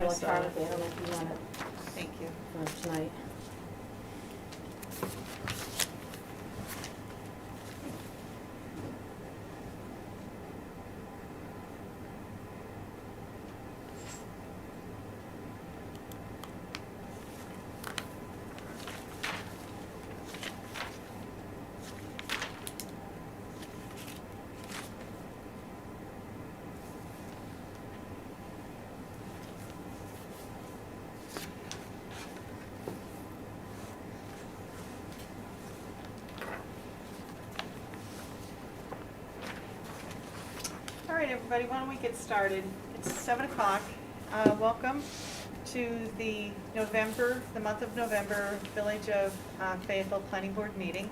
electronically, I don't know if you want it Thank you. for tonight. All right, everybody, why don't we get started? It's 7 o'clock. Welcome to the month of November, Village of Fayetteville Planning Board meeting.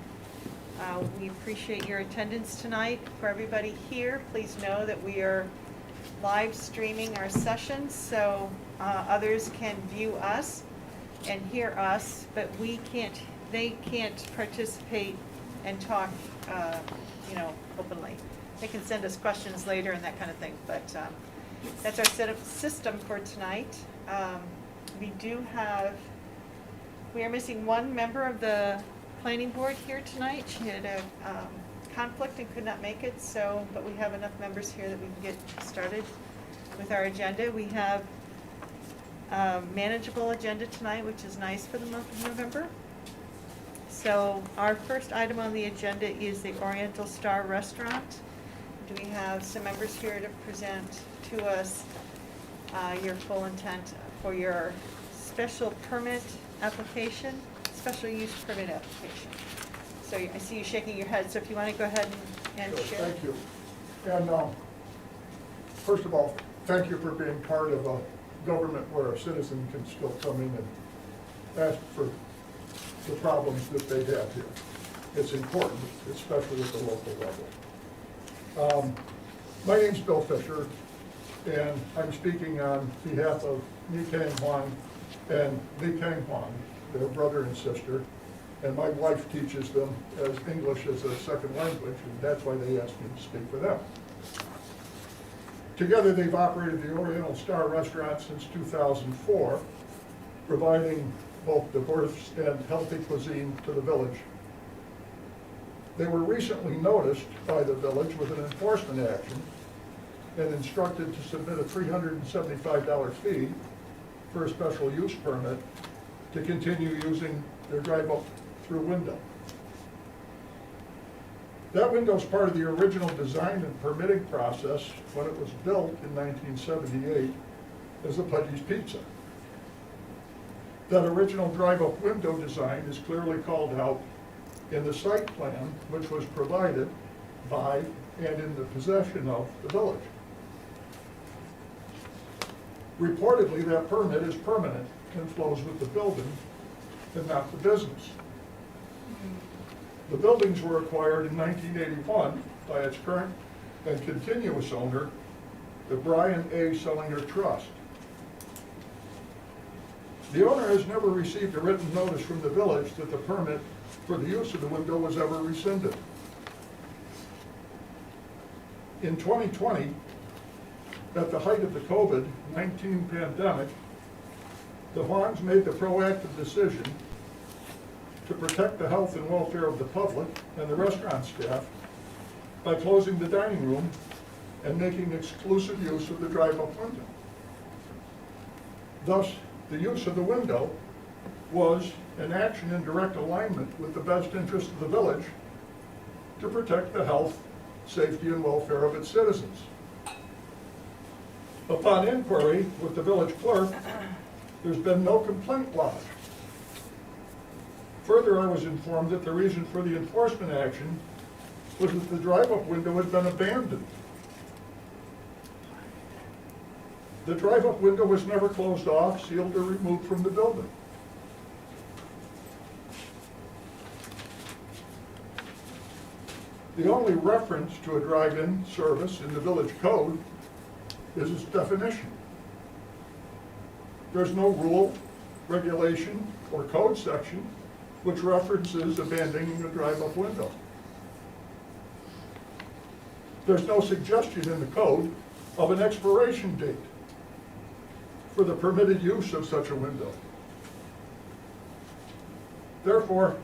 We appreciate your attendance tonight. For everybody here, please know that we are live streaming our session, so others can view us and hear us, but they can't participate and talk, openly. They can send us questions later and that kind of thing, but that's our setup system for tonight. We are missing one member of the planning board here tonight. She had a conflict and could not make it, but we have enough members here that we can get started with our agenda. We have a manageable agenda tonight, which is nice for the month of November. So our first item on the agenda is the Oriental Star Restaurant. Do we have some members here to present to us your full intent for your special permit application, special use permit application? So I see you shaking your head, so if you want to go ahead and Sure, share. thank you. And first of all, thank you for being part of a government where a citizen can still come in and ask for the problems that they have here. It's important, especially at the local level. My name's Bill Fisher, and I'm speaking on behalf of Ni Kang Huang and Li Kang Huang, their brother and sister, and my wife teaches them as English as a second language, and that's why they asked me to speak for them. Together, they've operated the Oriental Star Restaurant since 2004, providing both diverse and healthy cuisine to the village. They were recently noticed by the village with an enforcement action and instructed to submit a $375 fee for a special use permit to continue using their drive-up-through window. That window is part of the original design and permitting process when it was built in 1978 as the Pudgy's Pizza. That original drive-up window design is clearly called out in the site plan, which was provided by and in the possession of the village. Reportedly, that permit is permanent and flows with the building and not the business. The buildings were acquired in 1981 by its current and continuous owner, the Brian A. Sellinger Trust. The owner has never received a written notice from the village that the permit for the use of the window was ever rescinded. In 2020, at the height of the COVID-19 pandemic, the Huangs made the proactive decision to protect the health and welfare of the public and the restaurant staff by closing the dining room and making exclusive use of the drive-up window. Thus, the use of the window was an action in direct alignment with the best interest of the village to protect the health, safety, and welfare of its citizens. Upon inquiry with the village clerk, there's been no complaint lodged. Further, I was informed that the reason for the enforcement action was that the drive-up window had been abandoned. The drive-up window was never closed off, sealed, or removed from the building. The only reference to a drive-in service in the village code is its definition. There's no rule, regulation, or code section which references abandoning a drive-up window. There's no suggestion in the code of an expiration date. for the permitted use of such a window. Therefore,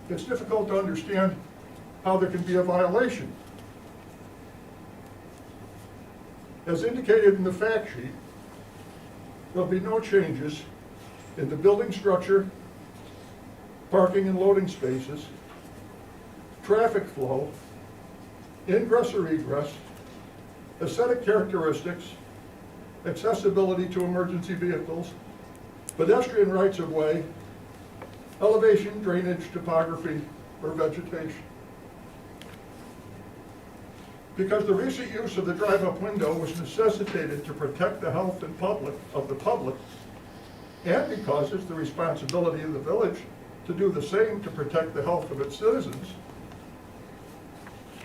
it's difficult to understand how there can be a violation. As indicated in the fact sheet, there'll be no changes in the building structure, parking and loading spaces, traffic flow, ingress or egress, aesthetic characteristics, accessibility to emergency vehicles, pedestrian rights of way, elevation, drainage, topography, or vegetation. Because the recent use of the drive-up window was necessitated to protect the health and of the public, and because it's the responsibility of the village to do the same to protect the health of its citizens,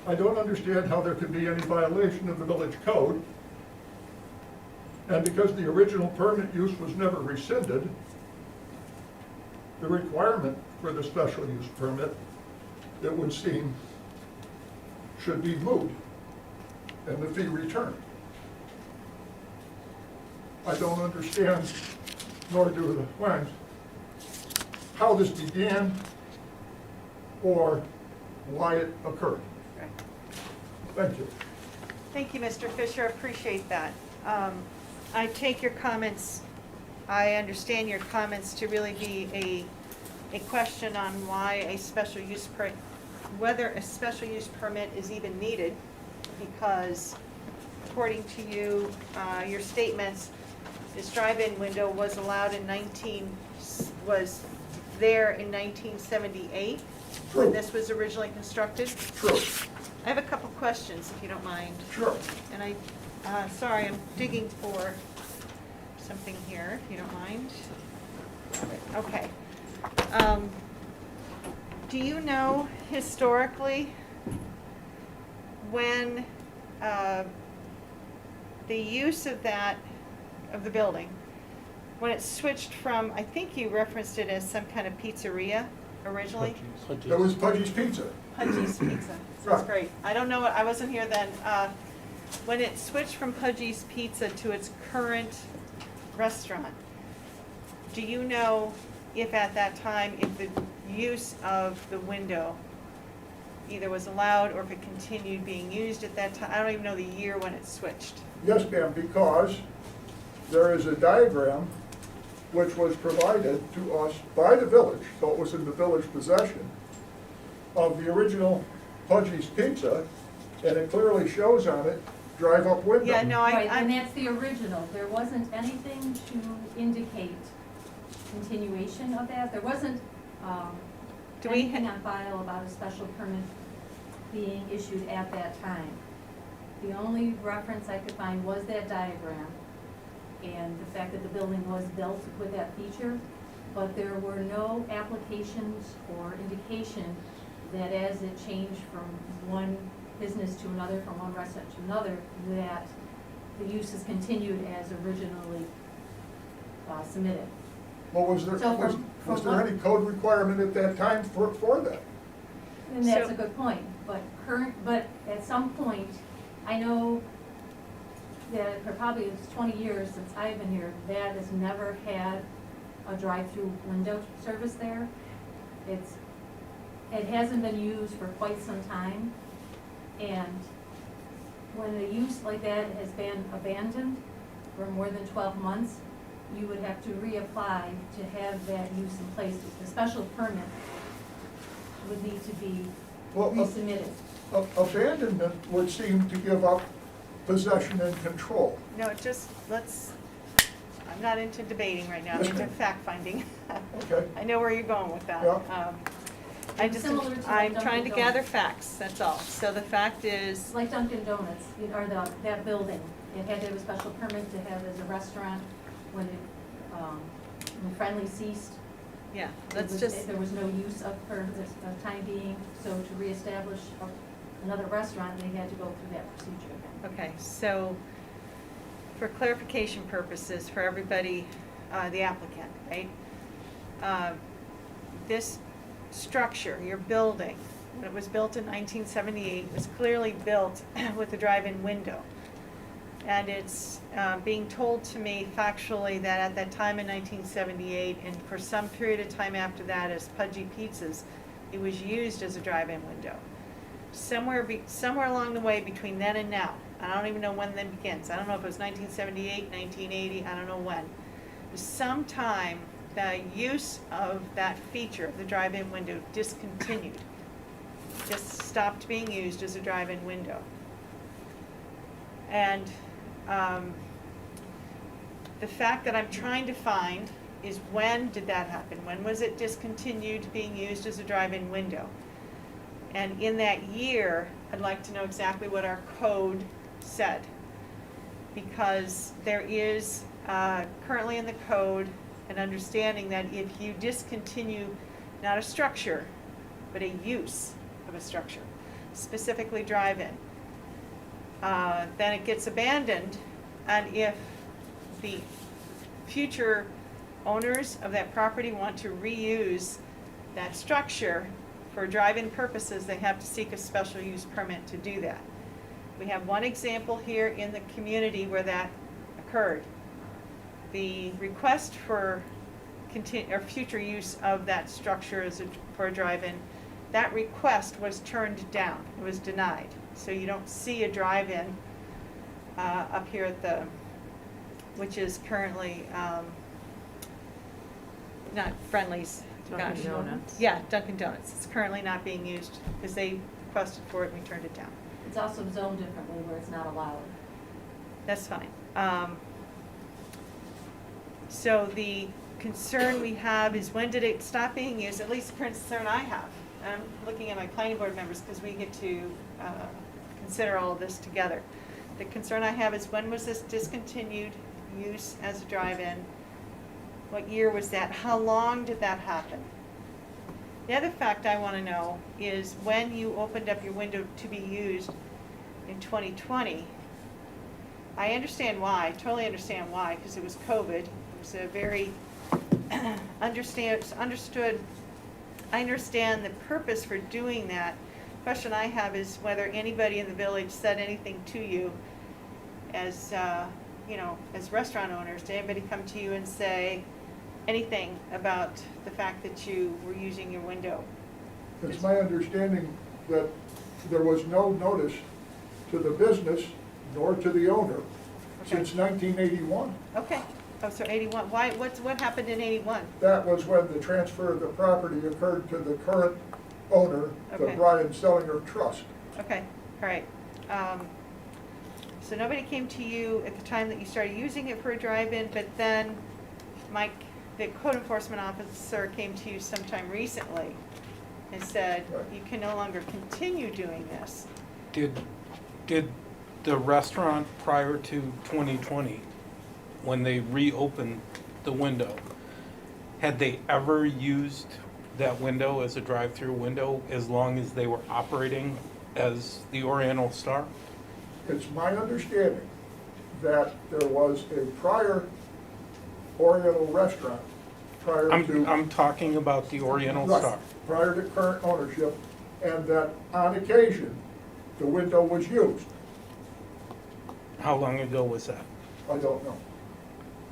I don't understand how there could be any violation of the village code. And because the original permit use was never rescinded, the requirement for the special use permit, it would seem, should be moved and the fee returned. I don't understand, nor do the plans, how this began or why it occurred. Thank you. Thank you, Mr. Fisher, appreciate that. I take your comments, I understand your comments to really be a question on why a special use whether a special use permit is even needed, because according to you, your statements, this drive-in window was allowed in was there in 1978 when True. this was originally constructed. True. I have a couple questions, if you don't mind. Sure. And sorry, I'm digging for something here, if you don't mind. Okay. Do you know historically when the use of the building, when it switched from, I think you referenced it as some kind of pizzeria originally? That was Pudgy's Pizza. Pudgy's Pizza, sounds great. I don't know, I wasn't here then. When it switched from Pudgy's Pizza to its current restaurant, do you know if at that time, if the use of the window either was allowed or if it continued being used at that time? I don't even know the year when it switched. Yes, ma'am, because there is a diagram which was provided to us by the village, so it was in the village possession, of the original Pudgy's Pizza, and it clearly shows on it, drive-up window. Yeah, no, Right, and that's the original. There wasn't anything to indicate continuation of that. There wasn't Do we anything on file about a special permit being issued at that time. The only reference I could find was that diagram and the fact that the building was built with that feature, but there were no applications or indication that as it changed from one business to another, from one restaurant to another, that the use is continued as originally submitted. Well, was there, So was from there any code requirement at that time for that? And that's So- a good point, but at some point, I know that for probably it's 20 years since I've been here, that has never had a drive-through window service there. It hasn't been used for quite some time, and when a use like that has been abandoned for more than 12 months, you would have to reapply to have that use in place. The special permit would need to be Well, resubmitted. Abandonment would seem to give up possession and control. No, I'm not into debating right now, I'm Yes, into ma'am. fact-finding. Okay. I know where you're going with that. Yeah. Similar to I'm like trying to Dunkin' gather Donuts. facts, that's all. So the fact is, Like Dunkin' Donuts, or that building, it had to have a special permit to have as a restaurant when Friendly ceased. yeah, There was no use of for the time being, so to reestablish another restaurant, they had to go through that procedure again. okay, so for clarification purposes, for everybody, the applicant, right? This structure, your building, when it was built in 1978, was clearly built with a drive-in window. And it's being told to me factually that at that time in 1978, and for some period of time after that as Pudgy Pizzas, it was used as a drive-in window. Somewhere along the way between then and now, I don't even know when that begins. I don't know if it was 1978, 1980, I don't know when. Sometime the use of that feature of the drive-in window discontinued. Just stopped being used as a drive-in window. And the fact that I'm trying to find is when did that happen? When was it discontinued being used as a drive-in window? And in that year, I'd like to know exactly what our code said. Because there is currently in the code an understanding that if you discontinue not a structure, but a use of a structure, specifically drive-in, then it gets abandoned, and if the future owners of that property want to reuse that structure for drive-in purposes, they have to seek a special use permit to do that. We have one example here in the community where that occurred. The request for future use of that structure for a drive-in, that request was turned down. It was denied. So you don't see a drive-in up here at the, which is currently not Friendly's. Dunkin' gosh. Donuts. Yeah, Dunkin' Donuts. It's currently not being used because they requested for it and we turned it down. It's also zoned differently where it's not allowed. That's fine. So the concern we have is when did it stop being used, at least the concern I have. I'm looking at my planning board members because we get to consider all of this together. The concern I have is when was this discontinued use as a drive-in? What year was that? How long did that happen? The other fact I want to know is when you opened up your window to be used in 2020, I understand why, totally understand why, because it was COVID. It was a very understood. I understand the purpose for doing that. The question I have is whether anybody in the village said anything to you as, as restaurant owners. Did anybody come to you and say anything about the fact that you were using your window? It's my understanding that there was no notice to the business nor to the owner since 1981. Okay. Oh, so 81. Why? What happened in 81? That was when the transfer of the property occurred to the current owner, the Okay. Brian Sellinger Trust. Okay. All right. So nobody came to you at the time that you started using it for a drive-in, but then Mike, the code enforcement officer, came to you sometime recently and said, Right. you can no longer continue doing this. Did the restaurant prior to 2020, when they reopened the window, had they ever used that window as a drive-through window as long as they were operating as the Oriental Star? It's my understanding that there was a prior Oriental restaurant prior to... I'm talking about the Oriental Right, Star. prior to current ownership, and that on occasion, the window was used. How long ago was that? I don't know.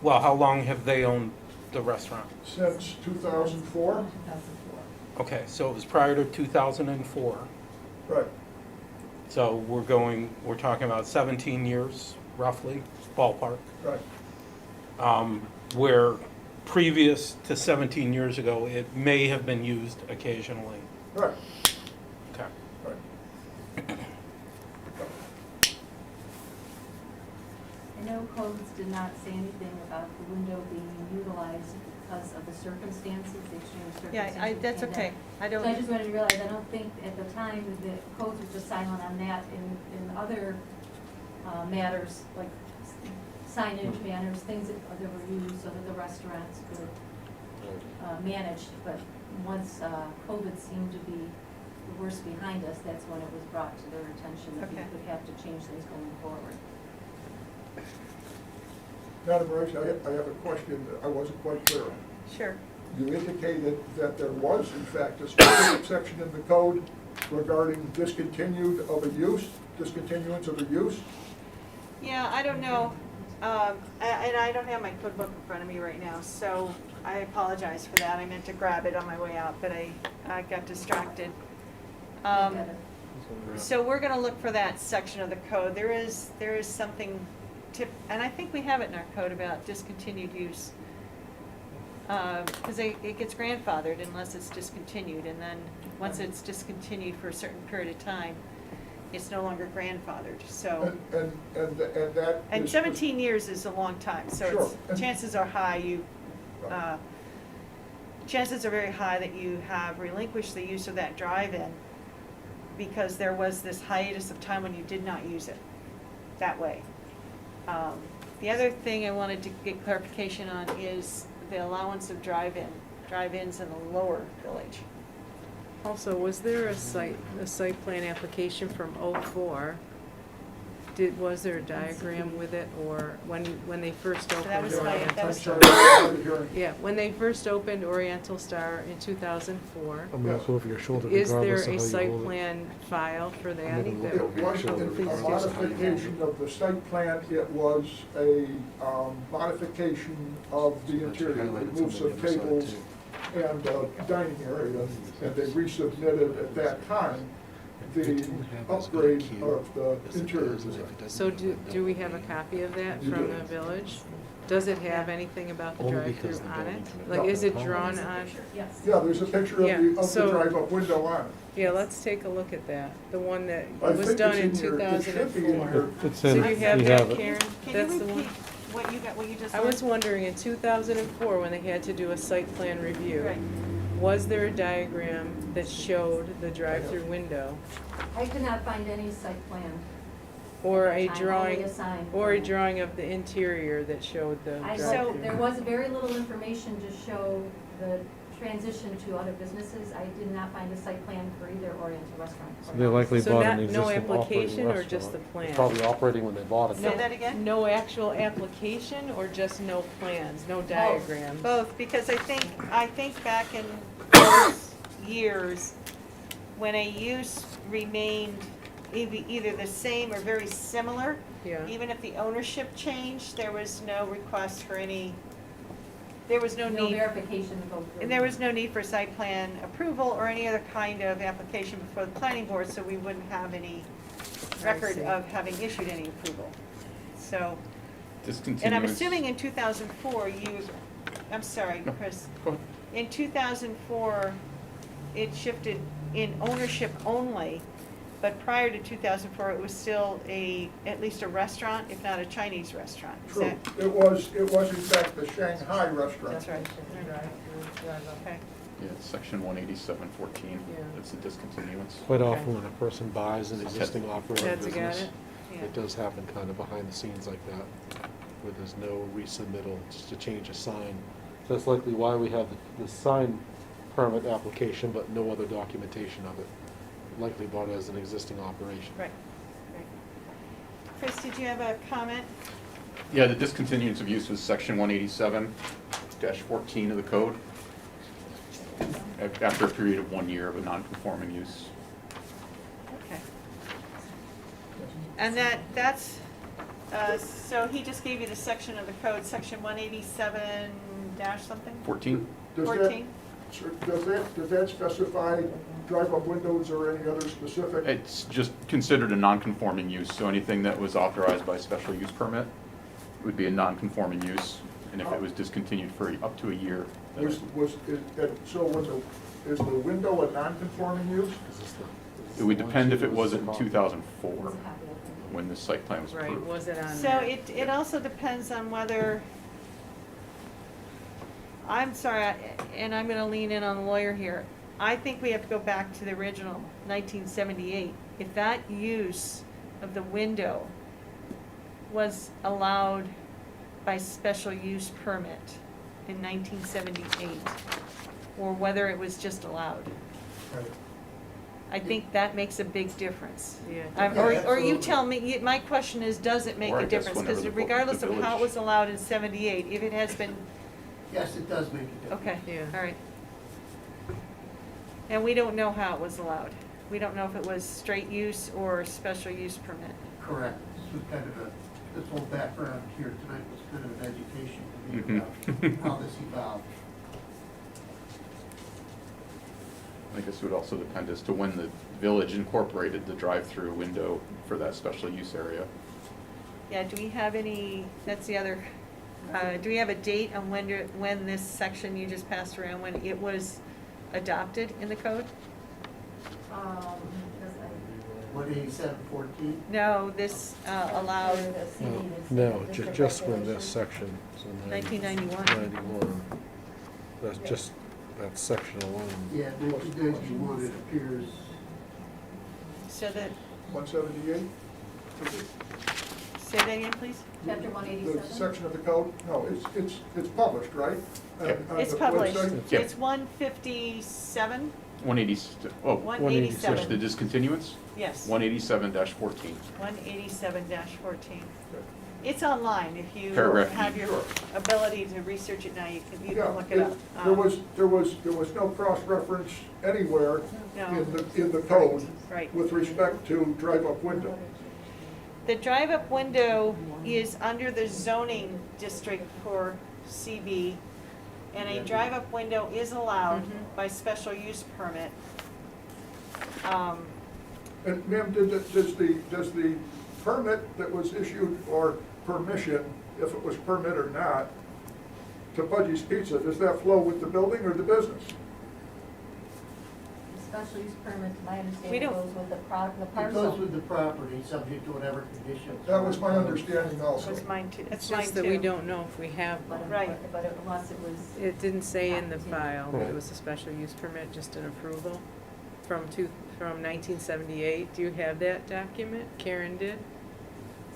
Well, how long have they owned the restaurant? Since 2004? 2004. Okay, so it was prior to 2004. Right. So we're talking about 17 years, roughly, ballpark. Right. Where previous to 17 years ago, it may have been used occasionally. Right. Okay. Right. I know codes did not say anything about the window being utilized because of the circumstances, the extreme circumstances. Yeah, that's of the okay. pandemic. So I just wanted to realize, I don't think at the time the codes was just silent on that. In other matters, like signage matters, things that were used so that the restaurants could manage. But once COVID seemed to be the worst behind us, that's when it was brought to their attention that we Okay. would have to change things going forward. Madam Rice, I have a question that I wasn't quite clear on. Sure. You indicated that there was, in fact, a specific section in the code regarding discontinuance of a use? Yeah, I don't know. And I don't have my code book in front of me right now, so I apologize for that. I meant to grab it on my way out, but I got distracted. I get it. So we're gonna look for that section of the code. There is something and I think we have it in our code about discontinued use. Because it gets grandfathered unless it's discontinued, and then once it's discontinued for a certain period of time, it's no longer grandfathered, so. And that And is- 17 years is a long time, so Sure. it's, chances are high chances are very high that you have relinquished the use of that drive-in because there was this hiatus of time when you did not use it that way. The other thing I wanted to get clarification on is the allowance of drive-ins in the lower village. Also, was there a site plan application from '04? Was there a diagram with it, or when they first opened that was my- Oriental that was- Star? Sorry, hearing. Yeah, when they first opened Oriental Star in 2004, I'm gonna go over your shoulder is there regardless of a how you site hold it. plan file for that? I'm gonna look that- It over your wasn't shoulder a regardless of how you hold modification it. of the site plan, it was a modification of the interior, Highlighted remove some some on the other side, tables too. and dining area, and they resubmitted at that time the upgrade of the interior design. So do we have a copy of that You from do. the village? Does it have anything about the Only drive-through because the on it? building permit- Like, is it No. drawn There's a on? picture, yes. Yeah, there's a picture Yeah, of the so- drive-up window on it. Yeah, let's take a look at that, the one that I was think done it's in in your- it should be in 2004. your- It's So in, do you have we that, have it. Karen? Can That's you the one. repeat what you just I was said? wondering, in 2004, when they had to do a site plan review, Right. was there a diagram that showed the drive-through window? I could not find any site plan. Or at a that time, drawing, only a sign or a plan. drawing of the interior that showed the I So- know, drive-through? there was very little information to show the transition to other businesses. I did not find a site plan for either Oriental Restaurant. or They likely So bought not- an no existing application operating or just the restaurant. plan? It's probably operating when they bought it. Say that again? No actual application, or just no plans, no diagrams? Both, because I think back in those years, when a use remained either the same or very similar, Yeah. even if the ownership changed, there was no request for any, there was no No need, verification to go through. and there was no need for site plan approval or any other kind of application before the planning board, so we wouldn't have any record see. of having issued any approval. So, Discontinuous. and I'm assuming in 2004, I'm sorry, No. Chris. Go ahead. In 2004, it shifted in ownership only, but prior to 2004, it was still at least a restaurant, if not a Chinese restaurant. Is True, that? it was in fact the Shanghai restaurant. That's right. Okay. Yeah, section 18714, Yeah. it's a discontinuance. Quite Okay. often when a person buys an existing operating That's got business, it? Yeah. it does happen kind of behind the scenes like that, where there's no resubmittal, just to change a sign. So that's likely why we have the sign permit application, but no other documentation of it. Likely bought it as an existing operation. Right, right. Chris, did you have a comment? Yeah, the discontinuance of use was section 187-14 of the code. After a period of 1 year of a non-conforming use. Okay. And that's, so he just gave you the section of the code, section 187 dash something? 14? Does that- 14? Sir, does that specify drive-up windows or any other specific? It's just considered a non-conforming use, so anything that was authorized by special use permit would be a non-conforming use, and if it was discontinued for up to a year. then Is the window a non-conforming use? Is this the- It would depend if it wasn't in This is the 2004, There's a copy of it. when the site plan was Right, approved. was it on So there? it also depends on whether, I'm sorry, and I'm gonna lean in on the lawyer here. I think we have to go back to the original 1978. If that use of the window was allowed by special use permit in 1978, or whether it was just allowed. I think that makes a big difference. Yeah. Or you tell me, my question is, does it make Or I a guess difference? whenever Because the regardless of how it village- was allowed in 78, if it has been, Yes, it does make a difference. okay, Yeah. all right. And we don't know how it was allowed. We don't know if it was straight use or special use permit. Correct. This was kind of this whole background here tonight was kind of an education to me Mhm. about how this evolved. I guess it would also depend as to when the village incorporated the drive-through window for that special use area. Yeah, do we have any, that's the other, do we have a date on when this section you just passed around, when it was adopted in the code? Because 18714? No, this allowed No, just when this section, so 1991. 91. That's just, that section alone. Yeah, 1991, it appears. So that, 178? say that again, please? Chapter The 187? section of the code? No, it's published, right? Yep. On It's the published. website? Yep. It's 157, 180, oh, switch the 187, discontinuance? yes. 187-14. 187-14. It's online, if you Paragraph have E. your ability to research it now, you Yeah, can look it up. there was no cross-reference anywhere No. in the code Right. with respect to drive-up window. The drive-up window is under the zoning district for CB, and a drive-up window is allowed by special use permit. And ma'am, does the permit that was issued, or permission, if it was permit or not, to Pudgy's Pizza, does that flow with the building or the business? Special use permit, to my We understanding, don't- goes with the It parcel. goes with the property, subject to whatever conditions. That was my understanding also. Was mine too, It's that's mine just that we too. don't know if we have But, one. Right. but unless it was, It didn't say in the file that Right. it was a special use permit, just an approval from 1978. Do you have that document? Karen did?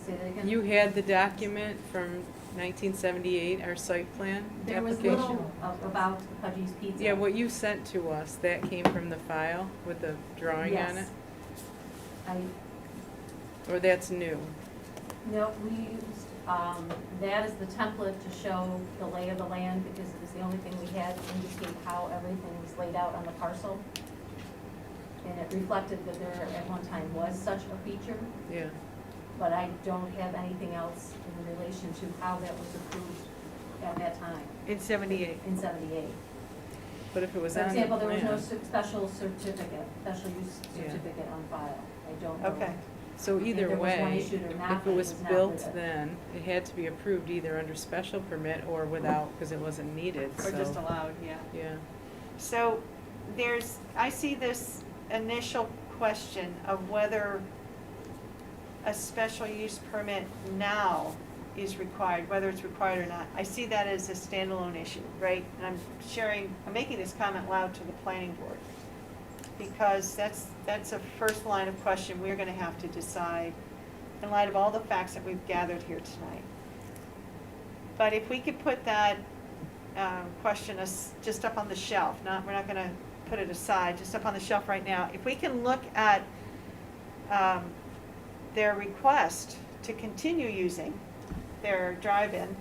say that again? You had the document from 1978, our site plan There was application? little about Pudgy's Pizza. Yeah, what you sent to us, that came from the file with the drawing on it? Yes. I, Or that's new? no, we used, that is the template to show the lay of the land, because it was the only thing we had to indicate how everything was laid out on the parcel. And it reflected that there at one time was such a feature, Yeah. but I don't have anything else in relation to how that was approved at that time, In 78. in 78. But if it was For on the example, there was no plan. special certificate, special use Yeah. certificate on file. I don't know. Okay. So If either there was one way, issued or not, if it then was it was not built with it. then, it had to be approved either under special permit or without, because it wasn't needed, Or just so, allowed, yeah. yeah. So I see this initial question of whether a special use permit now is required, whether it's required or not. I see that as a standalone issue, right? And I'm making this comment loud to the planning board, because that's a first line of question we're gonna have to decide in light of all the facts that we've gathered here tonight. But if we could put that question just up on the shelf, we're not gonna put it aside, just up on the shelf right now. If we can look at their request to continue using their drive-in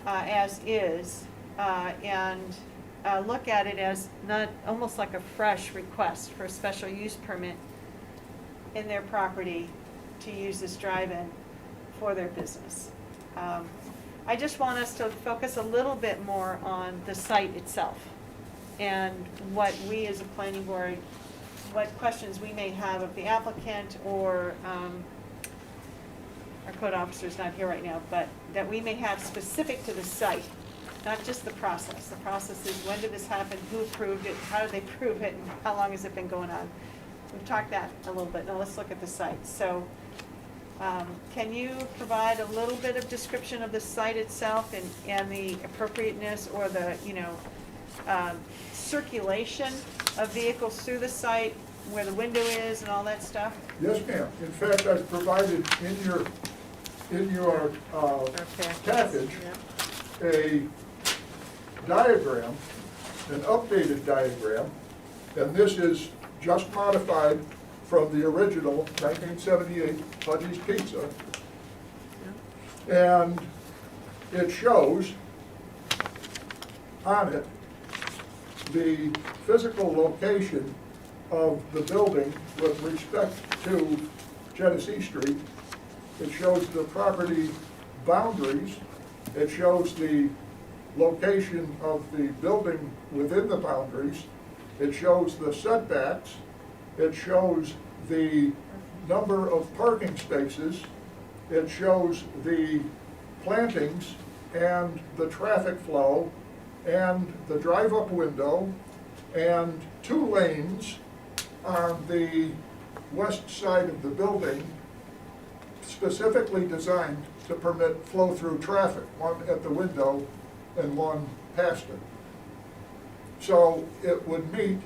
as is, and look at it as not, almost like a fresh request for a special use permit in their property to use this drive-in for their business. I just want us to focus a little bit more on the site itself and what we as a planning board, what questions we may have of the applicant or our code officer's not here right now, but that we may have specific to the site, not just the process. The process is, when did this happen, who approved it, how did they prove it, and how long has it been going on? We've talked that a little bit. Now let's look at the site. So can you provide a little bit of description of the site itself and the appropriateness or the, circulation of vehicles through the site, where the window is and all that stuff? Yes, ma'am. In fact, I've provided in your package Yeah. a diagram, an updated diagram, and this is just modified from the original 1978 Pudgy's Pizza. And it shows on it the physical location of the building with respect to Genesee Street It shows the property boundaries. It shows the location of the building within the boundaries. It shows the setbacks. It shows the number of parking spaces. It shows the plantings and the traffic flow and the drive-up window and 2 lanes on the west side of the building specifically designed to permit flow-through traffic, one at the window and one past it. So it would meet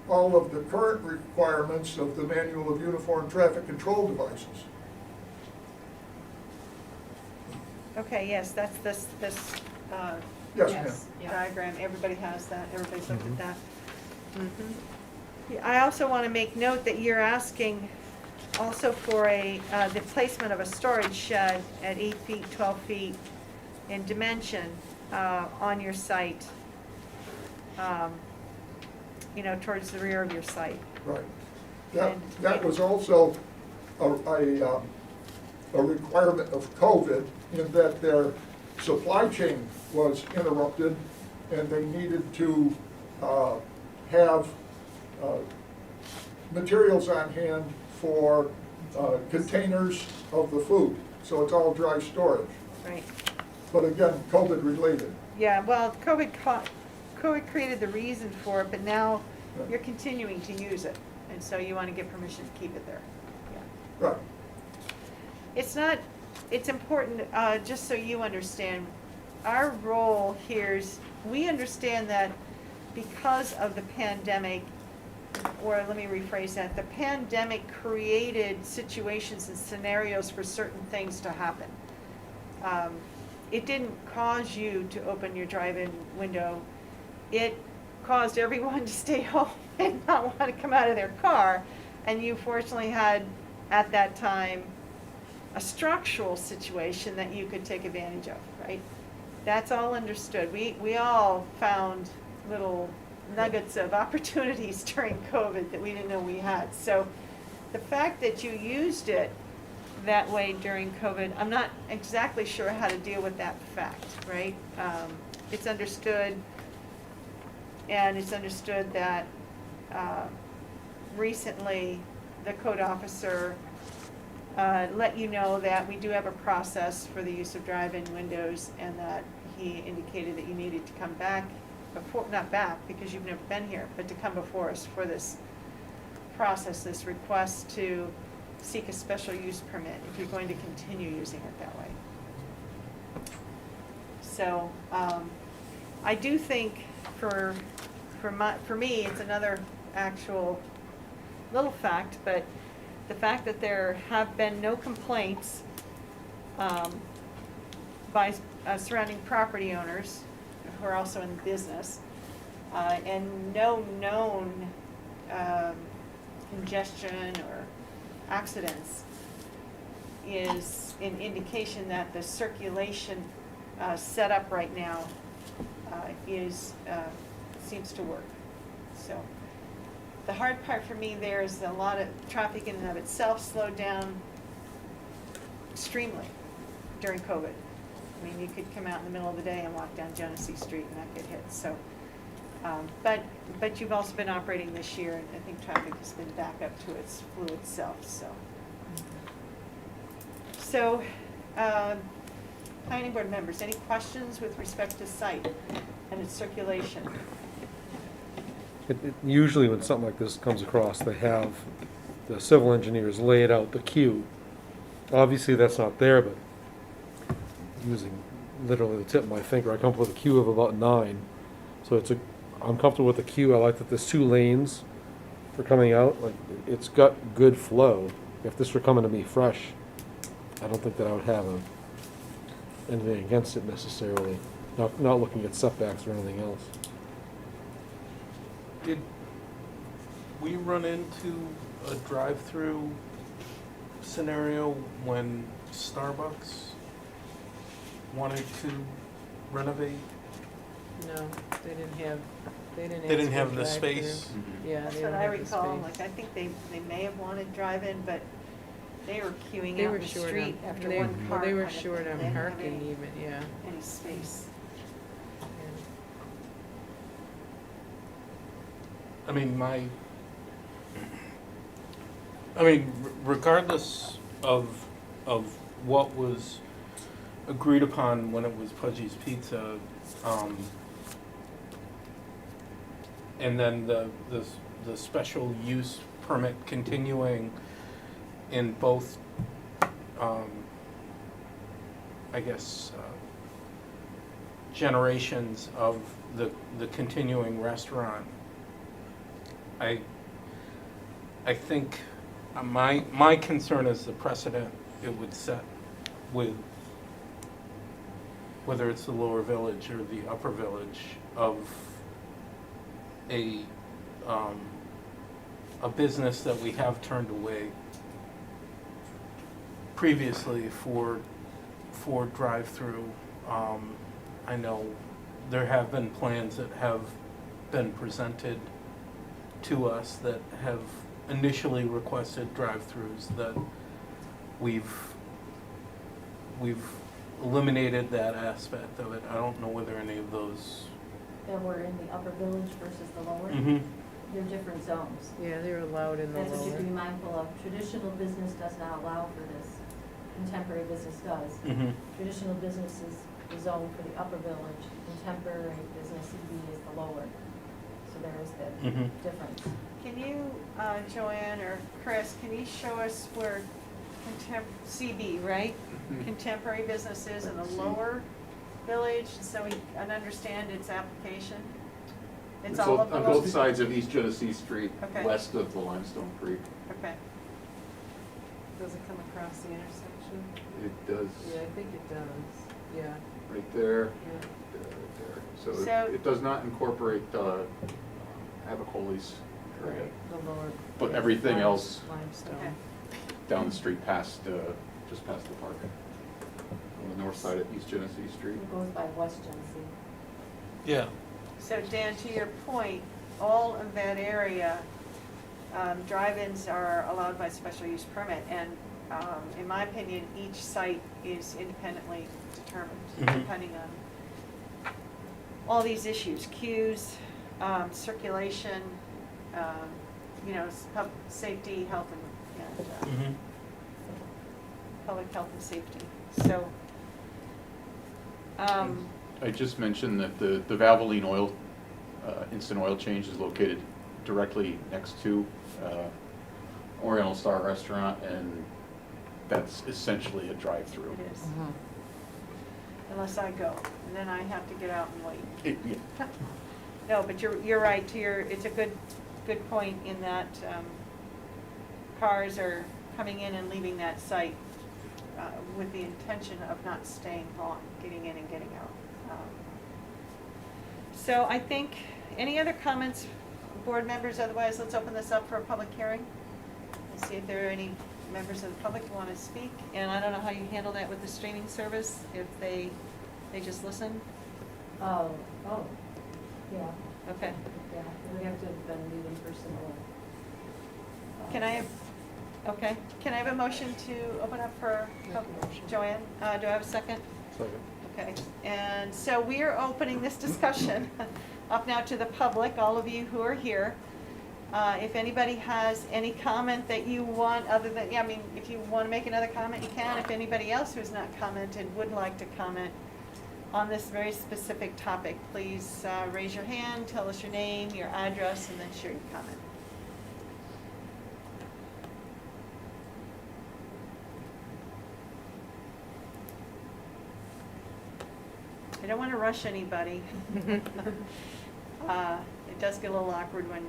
all of the current requirements of the Manual of Uniform Traffic Control Devices. Okay, yes, that's this, Yes, ma'am. yeah. diagram, everybody has that, everybody's looked at Mhm. that. Yeah, I also want to make note that you're asking also for the placement of a storage shed at 8 feet, 12 feet in dimension on your site, towards the rear of your site. Right. And- That was also a requirement of COVID in that their supply chain was interrupted and they needed to have materials on hand for containers of the food. So it's all dry storage. Right. But again, COVID related. Yeah, well, COVID created the reason for it, but now you're continuing to use it. And so you want to get permission to keep it there. Yeah. Right. It's important, just so you understand, our role here is, we understand that because of the pandemic, or let me rephrase that, the pandemic created situations and scenarios for certain things to happen. It didn't cause you to open your drive-in window. It caused everyone to stay home and not want to come out of their car. And you fortunately had, at that time, a structural situation that you could take advantage of, right? That's all understood. We all found little nuggets of opportunities during COVID that we didn't know we had. So the fact that you used it that way during COVID, I'm not exactly sure how to deal with that fact, right? It's understood, and it's understood that recently the code officer let you know that we do have a process for the use of drive-in windows, and that he indicated that you needed to come back before, not back because you've never been here, but to come before us for this process, this request to seek a special use permit if you're going to continue using it that way. So I do think for me, it's another actual little fact, but the fact that there have been no complaints by surrounding property owners who are also in business, and no known congestion or accidents is an indication that the circulation set up right now seems to work. So the hard part for me there is a lot of traffic in and of itself slowed down extremely during COVID. I mean, you could come out in the middle of the day and walk down Genesee Street and not get hit. So, but you've also been operating this year, and I think traffic has been back up to its fluid self. So, planning board members, any questions with respect to site and its circulation? Usually when something like this comes across, they have the civil engineers lay it out, the queue. Obviously, that's not there, but using literally the tip of my finger, I come up with a queue of about 9. So I'm comfortable with the queue. I like that there's 2 lanes for coming out. Like, it's got good flow. If this were coming to me fresh, I don't think that I would have anything against it necessarily. Not looking at setbacks or anything else. Did we run into a drive-through scenario when Starbucks wanted to renovate? No, they didn't have, They didn't have the drive-through. space? Yeah, That's they what don't I have the recall. space. Like, I think they may have wanted drive-in, but They were queuing They out were in the short street on, after they, one well, car. they were kind of short thing. on They didn't have parking any- even, yeah. Any space. I mean, regardless of what was agreed upon when it was Pudgy's Pizza, and then the special use permit continuing in both, I guess, generations of the continuing restaurant. I think my concern is the precedent it would set with whether it's the lower village or the upper village of a business that we have turned away previously for drive-through. I know there have been plans that have been presented to us that have initially requested drive-throughs that we've eliminated that aspect of it. I don't know whether any of those. That were in the upper village versus the lower. Mm-hmm. They're different zones. Yeah, they're allowed in the That's what you have to be lower. mindful of. Traditional business does not allow for this. Contemporary business does. Mm-hmm. Traditional business is the zone for the upper village. Contemporary business is the lower. So there is that Mm-hmm. difference. Can you, Joanne or Chris, can you show us where CB, right? Contemporary businesses in the lower village, so we can understand its application? It's all of the On lower. both sides of East Genesee Street, Okay. west of the Limestone Creek. Okay. Does it come across the intersection? It does, Yeah, I think it does, yeah, right there, yeah. there. So So- it does not incorporate Abacoles area. Right, the lower. But everything else- Limestone. Okay. Down the street past, just past the park. On the north side of East Genesee Street. It goes by West Genesee. Yeah. So Dan, to your point, all of that area, drive-ins are allowed by special use permit, and in my opinion, each site is independently determined, Mhm. depending on all these issues, queues, circulation, safety, health, and Mm-hmm. public health and safety. So, I just mentioned that the Valvoline oil, instant oil change is located directly next to Oriental Star Restaurant, and that's essentially a drive-through. it is. Unless I go, and then I have to get out and wait. Yeah. No, but you're right, it's a good point in that cars are coming in and leaving that site with the intention of not staying long, getting in and getting out. So I think, any other comments, board members? Otherwise, let's open this up for a public hearing and see if there are any members of the public who want to speak. And I don't know how you handle that with the streaming service, if they just listen? Oh, yeah, Okay. yeah. It would have to have been viewed in person or. Can I have a motion to open up for Joanne? Do I have a second? Second. Okay, and so we are opening this discussion up now to the public, all of you who are here. If anybody has any comment that you want, other than, if you want to make another comment, you can. If anybody else who's not commented would like to comment on this very specific topic, please raise your hand, tell us your name, your address, and then share your comment. I don't want to rush anybody. It does get a little awkward when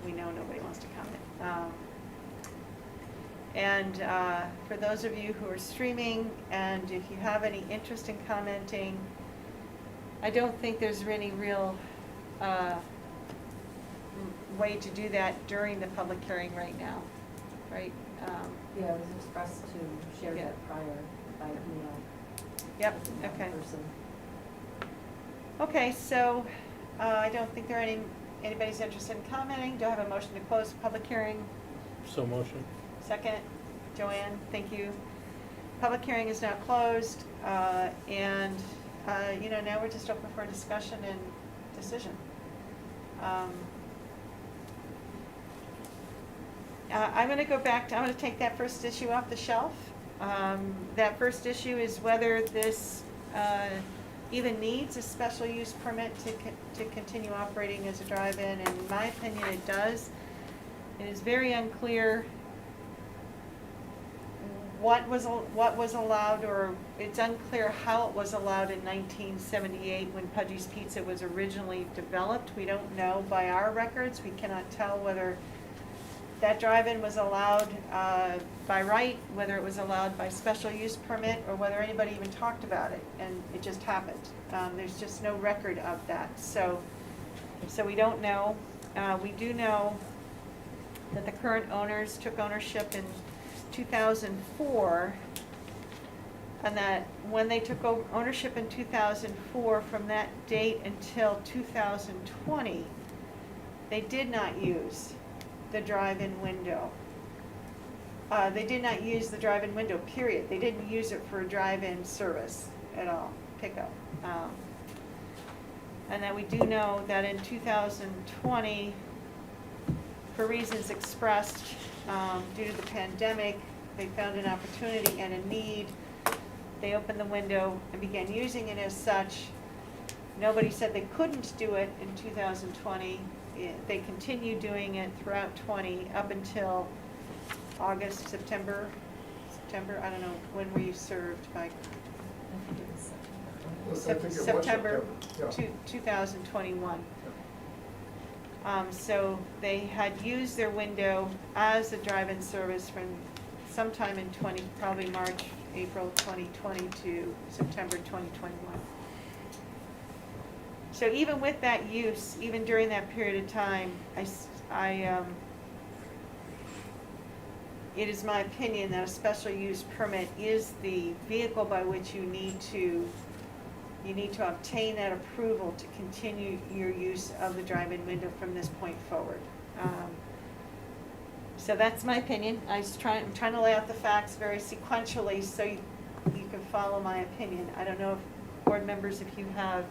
we know nobody wants to comment. And for those of you who are streaming, and if you have any interest in commenting, I don't think there's any real way to do that during the public hearing right now, right? Yeah, it was expressed to share Yeah. that prior by email. Yep, with the okay. person. Okay, so I don't think anybody's interested in commenting. Do I have a motion to close the public hearing? So motion. Second? Joanne, thank you. Public hearing is now closed, and, now we're just open for discussion and decision. I'm gonna go back I'm gonna take that first issue off the shelf. That first issue is whether this, even needs a special use permit to continue operating as a drive-in, and in my opinion, it does. It is very unclear what was allowed, or it's unclear how it was allowed in 1978 when Pudgy's Pizza was originally developed. We don't know by our records. We cannot tell whether that drive-in was allowed by right, whether it was allowed by special use permit, or whether anybody even talked about it, and it just happened. There's just no record of that. So we don't know. We do know that the current owners took ownership in 2004, and that when they took ownership in 2004, from that date until 2020, they did not use the drive-in window. They did not use the drive-in window, period. They didn't use it for drive-in service at all, pickup. And that we do know that in 2020, for reasons expressed due to the pandemic, they found an opportunity and a need. They opened the window and began using it as such. Nobody said they couldn't do it in 2020. They continued doing it throughout 20 up until August, September, I don't know, when were you served by? I think it was September yeah. 2021. So they had used their window as a drive-in service from sometime in probably March, April 2020 to September 2021. So even with that use, even during that period of time, it is my opinion that a special use permit is the vehicle by which you need to obtain that approval to continue your use of the drive-in window from this point forward. So that's my opinion. I'm trying to lay out the facts very sequentially so you can follow my opinion. I don't know if board members, if you have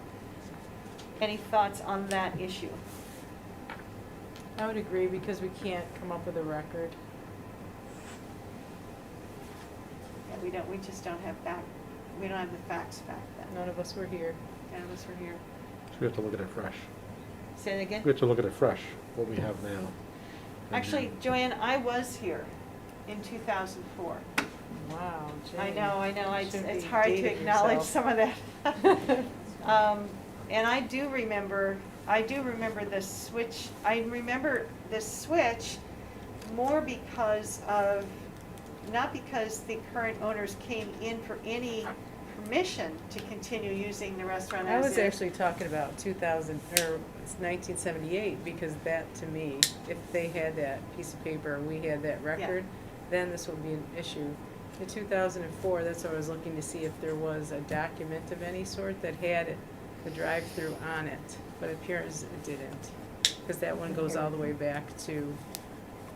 any thoughts on that issue. I would agree, because we can't come up with a record. Yeah, we just don't have we don't have the facts back then. None of us were here. None of us were here. So we have to look at it fresh. Say that again? We have to look at it fresh, what we have now. Actually, Joanne, I was here in 2004. Wow, Jane. I know, Shouldn't it's be hard to dating acknowledge yourself. some of that. And I do remember the switch, I remember the switch more because of, not because the current owners came in for any permission to continue using the restaurant I as was is. actually talking about 2000, or it's 1978, because that, to me, if they had that piece of paper and we had that record, then this would be an issue. In 2004, that's what I was looking to see if there was a document of any sort that had the drive-through on it, but it appears it didn't, because that one goes all the way back to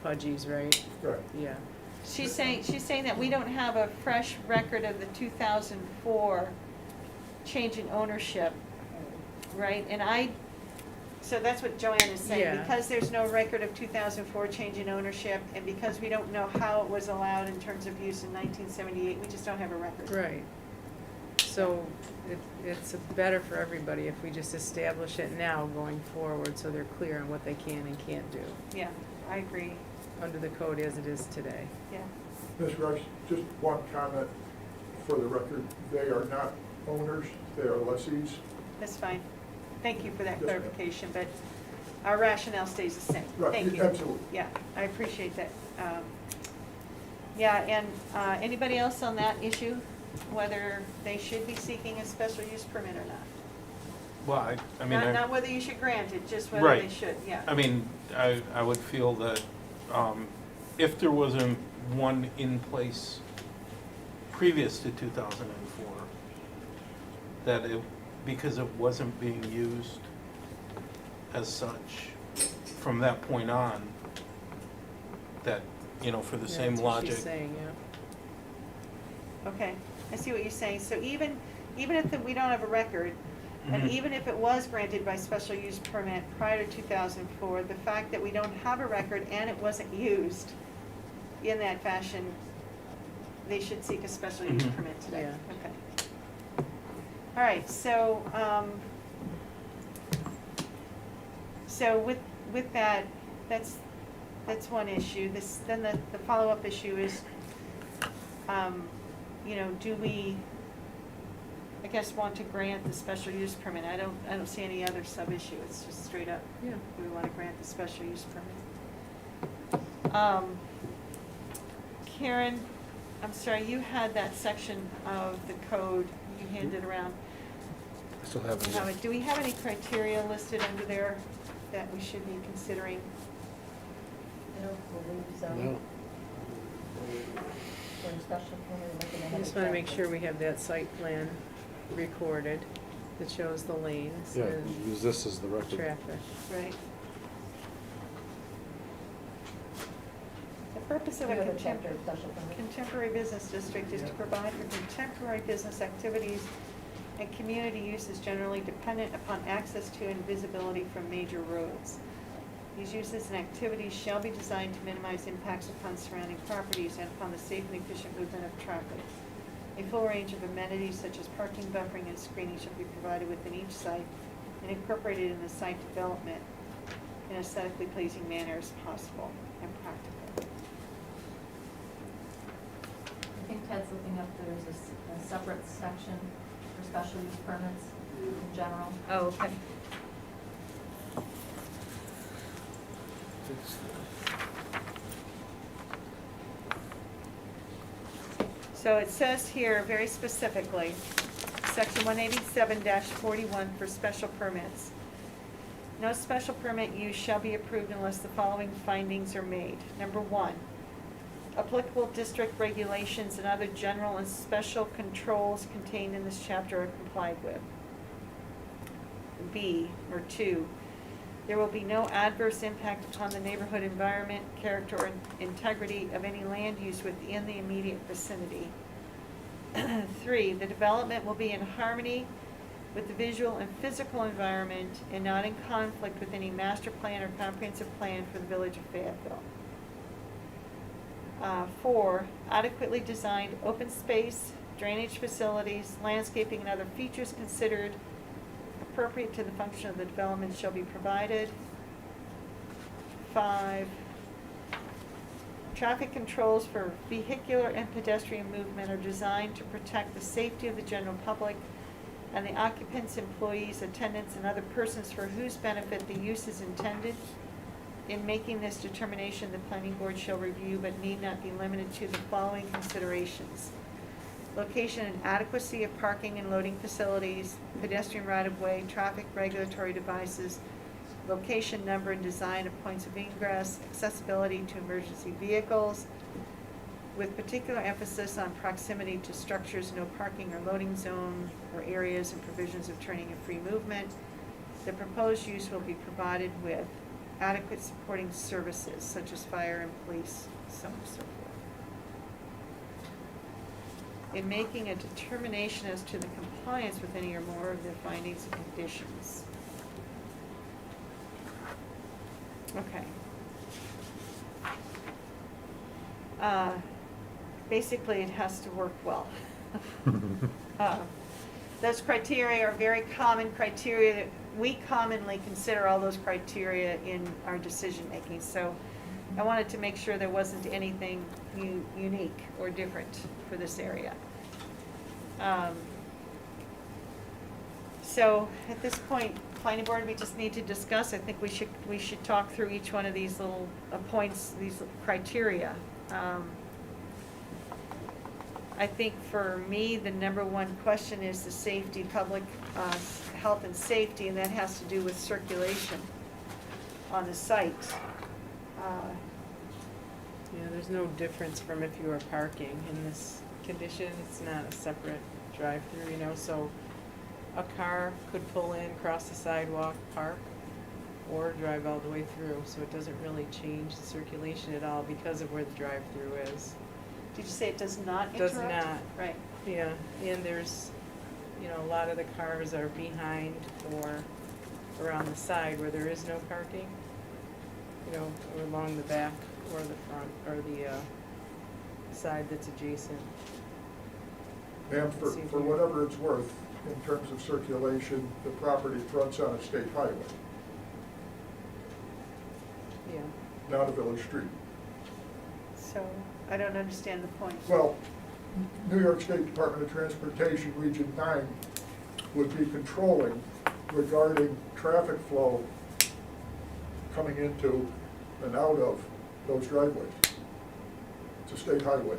Pudgy's, right? Right. Yeah. She's saying that we don't have a fresh record of the 2004 change in ownership, right? So that's what Joanne is saying. Yeah. Because there's no record of 2004 change in ownership, and because we don't know how it was allowed in terms of use in 1978, we just don't have a record. Right. So it's better for everybody if we just establish it now going forward, so they're clear on what they can and can't do Yeah, I agree. under the code as it is today. Yeah. Ms. Rice, just one comment for the record. They are not owners, they are lessees. That's fine. Thank you for that Yes, ma'am. clarification, but our rationale stays the same. Right, Thank you. absolutely. Yeah, I appreciate that. Yeah, and anybody else on that issue, whether they should be seeking a special use permit or not? Well, I mean, Not whether you should grant it, just whether Right. they should, yeah. I mean, I would feel that if there wasn't one in place previous to 2004, that because it wasn't being used as such from that point on, that you know, for the Yeah, same that's what logic. she's saying, yeah. Okay, I see what you're saying. So even if we don't have a record, and Mhm. even if it was granted by special use permit prior to 2004, the fact that we don't have a record and it wasn't used in that fashion, they should seek a special use Mhm. permit today. Yeah. Okay. All right, so with that, that's one issue. Then the follow-up issue is, you know, do we, I guess, want to grant the special use permit? I don't see any other sub-issue. It's just straight up, Yeah. do we want to grant the special use permit? Karen, I'm sorry, you had that section of the code you handed around. I still have You have it. Do we have any criteria listed under there that we should be considering? I don't believe so. No. For a special permit, looking I ahead just of wanna make traffic. sure we have that site plan recorded that shows the lanes Yeah, and use this as the record. traffic. Right. The purpose of We a have a chapter of special permit. contemporary business district is to provide for contemporary business activities and community uses generally dependent upon access to and visibility from major roads. These uses and activities shall be designed to minimize impacts upon surrounding properties and upon the safe and efficient movement of traffic. A full range of amenities such as parking, buffering, and screening shall be provided within each site and incorporated in the site development in aesthetically pleasing manner as possible and practical. I think Ted's looking up, there's a separate section for special use permits in general. Oh, okay. So it says here very specifically, section 187-41 for special permits. No special permit use shall be approved unless the following findings are made. Number one, applicable district regulations and other general and special controls contained in this chapter are complied with. B, or 2, there will be no adverse impact upon the neighborhood environment, character, or integrity of any land use within the immediate vicinity. 3, the development will be in harmony with the visual and physical environment and not in conflict with any master plan or comprehensive plan for the village of Fayetteville. 4, adequately designed open space, drainage facilities, landscaping, and other features considered appropriate to the function of the development shall be provided. 5, traffic controls for vehicular and pedestrian movement are designed to protect the safety of the general public and the occupants, employees, attendants, and other persons for whose benefit the use is intended. In making this determination, the planning board shall review but need not be limited to the following considerations: location and adequacy of parking and loading facilities, pedestrian right-of-way, traffic regulatory devices, location, number, and design of points of ingress, accessibility to emergency vehicles, with particular emphasis on proximity to structures, no parking or loading zone or areas, and provisions of turning and free movement. The proposed use will be provided with adequate supporting services such as fire and police, so on and so forth. In making a determination as to the compliance with any or more of the findings and conditions. Okay. Basically, it has to work well. Those criteria are very common criteria that we commonly consider all those criteria in our decision-making. So I wanted to make sure there wasn't anything unique or different for this area. So at this point, planning board, we just need to discuss. I think we should talk through each one of these little points, these criteria. I think for me, the number one question is the safety, public health and safety, and that has to do with circulation on the site. Yeah, there's no difference from if you were parking in this condition. It's not a separate drive-through, you know, so a car could pull in, cross the sidewalk, park, or drive all the way through, so it doesn't really change the circulation at all because of where the drive-through is. Did you say it does not Does interrupt? not. Right. Yeah, and there's, you know, a lot of the cars are behind or around the side where there is no parking, you know, or along the back or the front, or the, side that's adjacent. And for whatever it's worth, in terms of circulation, the property fronts on a state highway, Yeah, not a village street. So I don't understand the point. Well, New York State Department of Transportation, Region 9, would be controlling regarding traffic flow coming into and out of those driveways. It's a state highway.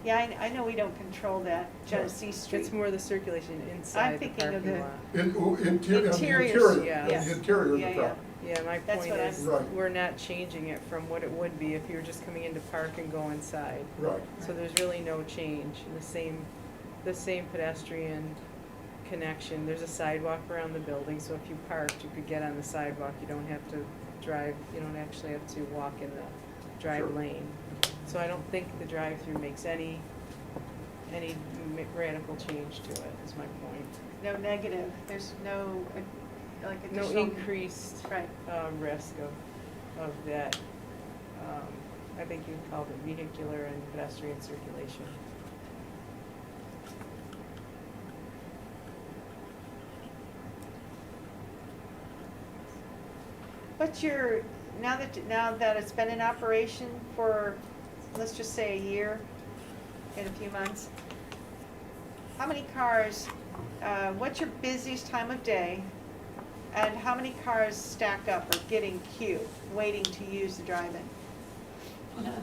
Yeah, I know we don't control that, Genesee Street. it's more the circulation inside the thinking of parking the- lot. On the Interiors, interior, yeah. on the interior of Yeah, the yeah. property. Yeah, my That's point what is, I'm- Right. we're not changing it from what it would be if you were just coming into park and go inside. Right. So there's really no change, the same pedestrian connection. There's a sidewalk around the building, so if you parked, you could get on the sidewalk. You don't have to drive, you don't actually have to walk in the drive Sure. lane. So I don't think the drive-through makes any radical change to it, is my point. No negative, there's no, like No additional. increased Right. risk of that, I think you called it vehicular and pedestrian circulation. What's your, now that it's been in operation for, let's just say a year, in a few months, how many cars, what's your busiest time of day? And how many cars stack up or get in queue, waiting to use the drive-in?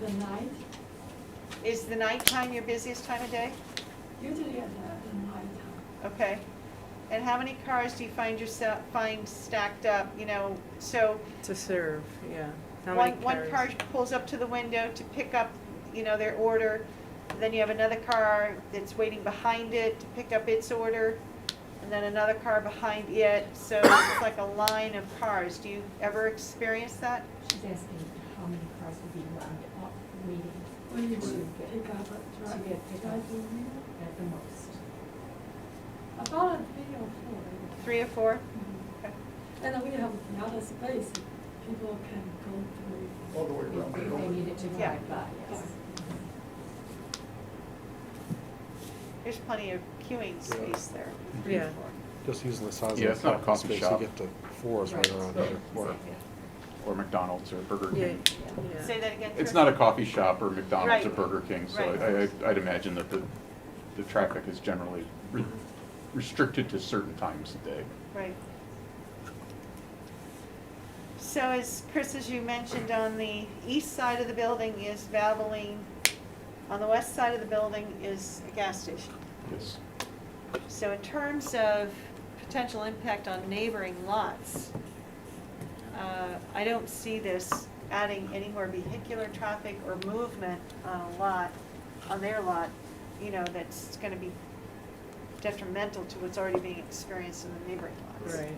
The night, Is the nighttime your busiest time of day? usually at the night. Okay. And how many cars do you find stacked up, you know, so To serve, yeah. How many one car pulls up to the window to pick up, you know, their order, then you have another car that's waiting behind it to pick up its order, and then another car behind it, so it's like a line of cars. Do you ever experience that? She's asking how many cars would be lined up waiting When you to should get, pick up a to drive, get picked up drive in. at the most. About 3 or 4. 3 or 4? Mhm. Okay. And then we have the other space, people can go through. All the way around the If they building. needed to Yeah. drive by, yes. There's plenty of queuing space there. Yeah. Just using the size of Yeah, the it's not a parking coffee space, shop. you get to fours right Right. around there. Or- Or McDonald's or Burger Yeah, King. yeah. Say that again, It's Trish? not a coffee shop or McDonald's or Right. Burger King, so Right. I'd imagine that the traffic is generally restricted to certain times a day. Right. So as Chris, as you mentioned, on the east side of the building is Valvoline. On the west side of the building is a gas station. Yes. So in terms of potential impact on neighboring lots, I don't see this adding any more vehicular traffic or movement on a lot, on their lot, you know, that's gonna be detrimental to what's already being experienced in the neighboring lots. Right.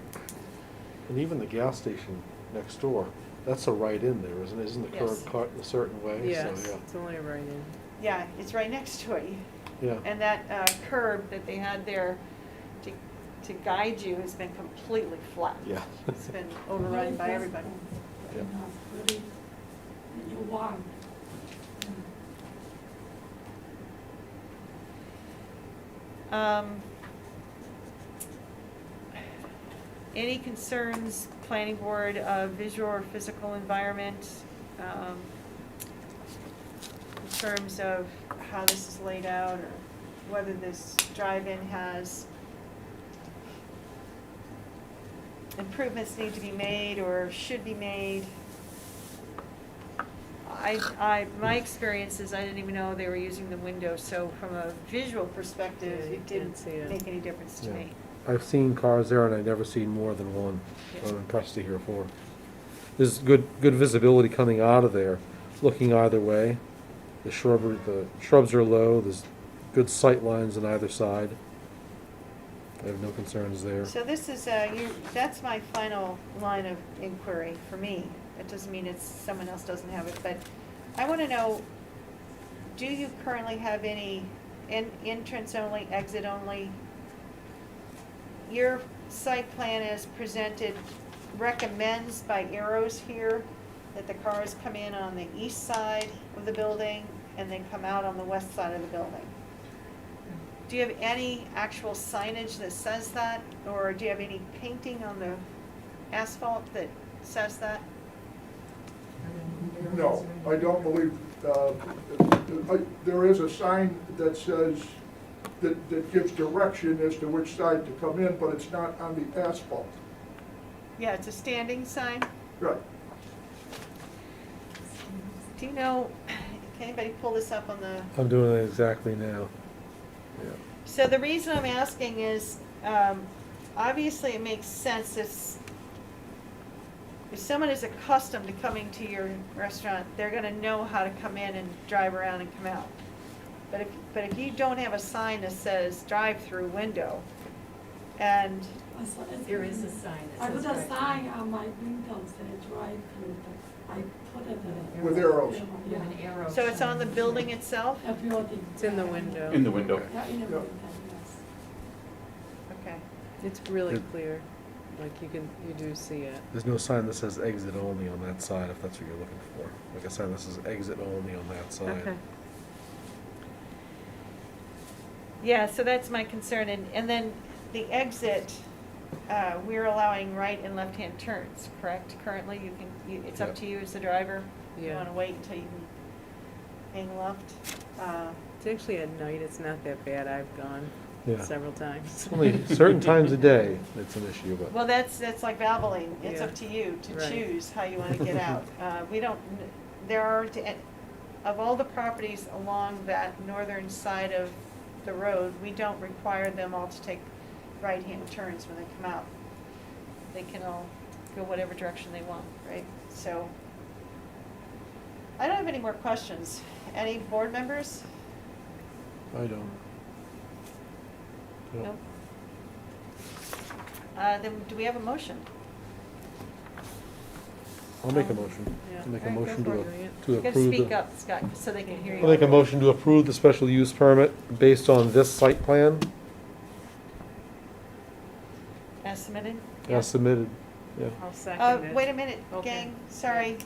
And even the gas station next door, that's a right in there, isn't it? Isn't the curb Yes. cut a certain way? Yes, So, it's only right in. Yeah, it's right next to it. yeah. And that curb that they had there to guide you has been completely flat. Yeah. It's been overrun by everybody. Yeah. Really, you want. Any concerns, planning board, of visual or physical environment, in terms of how this is laid out, or whether this drive-in has improvements need to be made or should be made? My experience is I didn't even know they were using the window, so from a visual perspective, Yeah, you it can't didn't see it. make any difference to Yeah. me. I've seen cars there and I've never seen more than one. Yeah. I'm impressed to hear 4. There's good visibility coming out of there, looking either way. The shrubs are low, there's good sight lines on either side. I have no concerns there. So this is, that's my final line of inquiry for me. It doesn't mean it's, someone else doesn't have it, but I wanna know, do you currently have any entrance only, exit only? Your site plan as presented recommends by arrows here that the cars come in on the east side of the building and then come out on the west side of the building. Do you have any actual signage that says that, or do you have any painting on the asphalt that says that? No, I don't believe, there is a sign that says, that gives direction as to which side to come in, but it's not on the asphalt. Yeah, it's a standing sign. Right. Do you know, can anybody pull this up on the? I'm doing it exactly now. Yeah. So the reason I'm asking is, obviously it makes sense if someone is accustomed to coming to your restaurant, they're gonna know how to come in and drive around and come out. But if you don't have a sign that says drive-through window, and, There is a sign I that put says a drive-through. sign on my window say drive-through, but I put it in. With arrows. You have an arrow. so it's on the showing. building itself? A building. It's in the window. In the window. Yeah, in the Yeah. window, yes. Okay. It's really It- clear, like you do see it. There's no sign that says exit only on that side, if that's what you're looking for. Like a sign that says exit only on that side. Okay. Yeah, so that's my concern, and then the exit, we're allowing right and left-hand turns, correct? Currently, it's up Yeah. to you as the driver. You Yeah. wanna wait until you can hang left? It's actually at night, it's not that bad, I've gone Yeah. several times. Only certain times a day, it's an issue, but. Well, that's like Valvoline, it's Yeah. up to you to Right. choose how you wanna get out. We don't, there are, of all the properties along that northern side of the road, we don't require them all to take right-hand turns when they come out. They can all go whatever direction they want, right? So, I don't have any more questions. Any board members? I don't. No? Then do we have a motion? I'll make a motion. Yeah. I'll make a All right, go motion for to it. You gotta approve speak the. up, Scott, so they can hear you. I'll make a motion to approve the special use permit based on this site plan As submitted? as submitted. Yeah. I'll second it. Wait a minute, Okay. gang, sorry,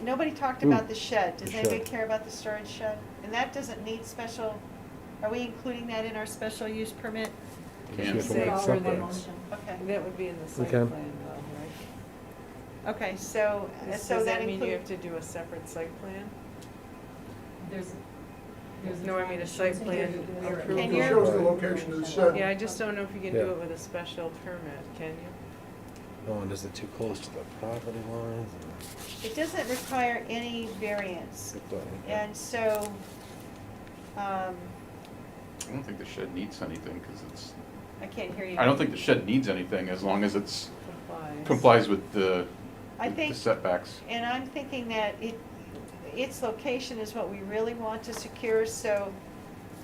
nobody talked Ooh, about the shed. Does the anybody shed. care about the storage shed? And that doesn't need special, are we including that in our special use permit? See Can. if Say we'll all accept in the that. motion. Okay, That would be in the site can. plan though, okay, so, right? so Does that that mean you have includes, to do a separate site plan? There's a No, I mean a site plan Can approval. It you- shows the location of the shed. Yeah, I just don't know if you can do Yeah. it with a special permit, can you? Oh, and is it too close to the property lines? it doesn't require any variance. It doesn't. And so, I don't think the shed needs anything, because it's, I can't hear you. I don't think the shed needs anything as long as it's Complies. complies with the I the think, setbacks. and I'm thinking that its location is what we really want to secure, so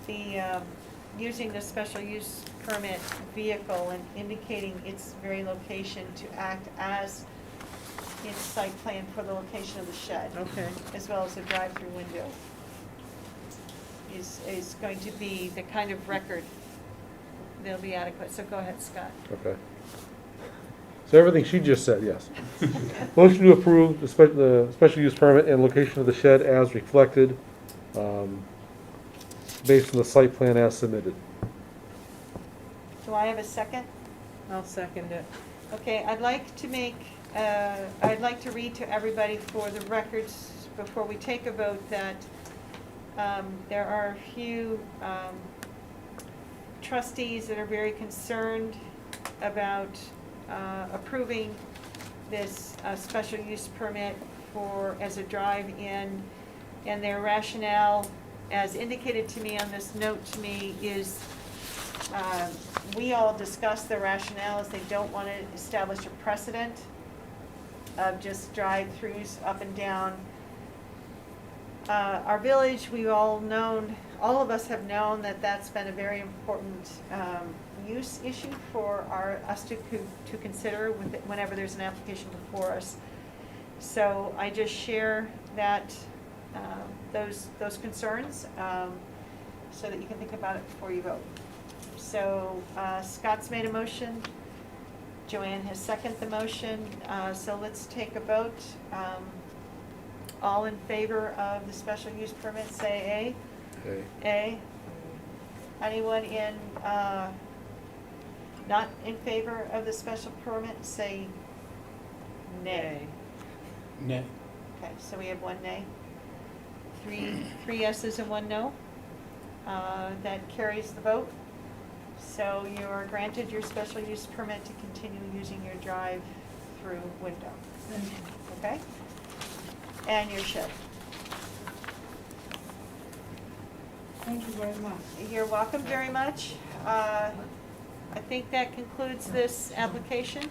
the, using the special use permit vehicle and indicating its very location to act as its site plan for the location of the shed, Okay. as well as the drive-through window, is going to be the kind of record that'll be adequate. So go ahead, Scott. Okay. So everything she just said, yes. Motion to approve the special use permit and location of the shed as reflected, based on the site plan as submitted. Do I have a second? I'll second it. Okay, I'd like to read to everybody for the records before we take a vote that there are a few trustees that are very concerned about approving this special use permit as a drive-in, and their rationale, as indicated to me on this note to me, is we all discussed the rationale as they don't want to establish a precedent of just drive-throughs up and down. Our village, we've all known, all of us have known that that's been a very important use issue for us to consider whenever there's an application before us. So I just share that, those concerns, so that you can think about it before you vote. So Scott's made a motion, Joanne has seconded the motion, so let's take a vote. All in favor of the special use permit, say Okay. A. A. Anyone not in favor of the special permit, say nay. Nay. Okay, so we have one nay. Three yeses and one no. That carries the vote. So you are granted your special use permit to continue using your drive-through window. Okay? And your shed. Thank you very much. You're welcome very much. I think that concludes this application.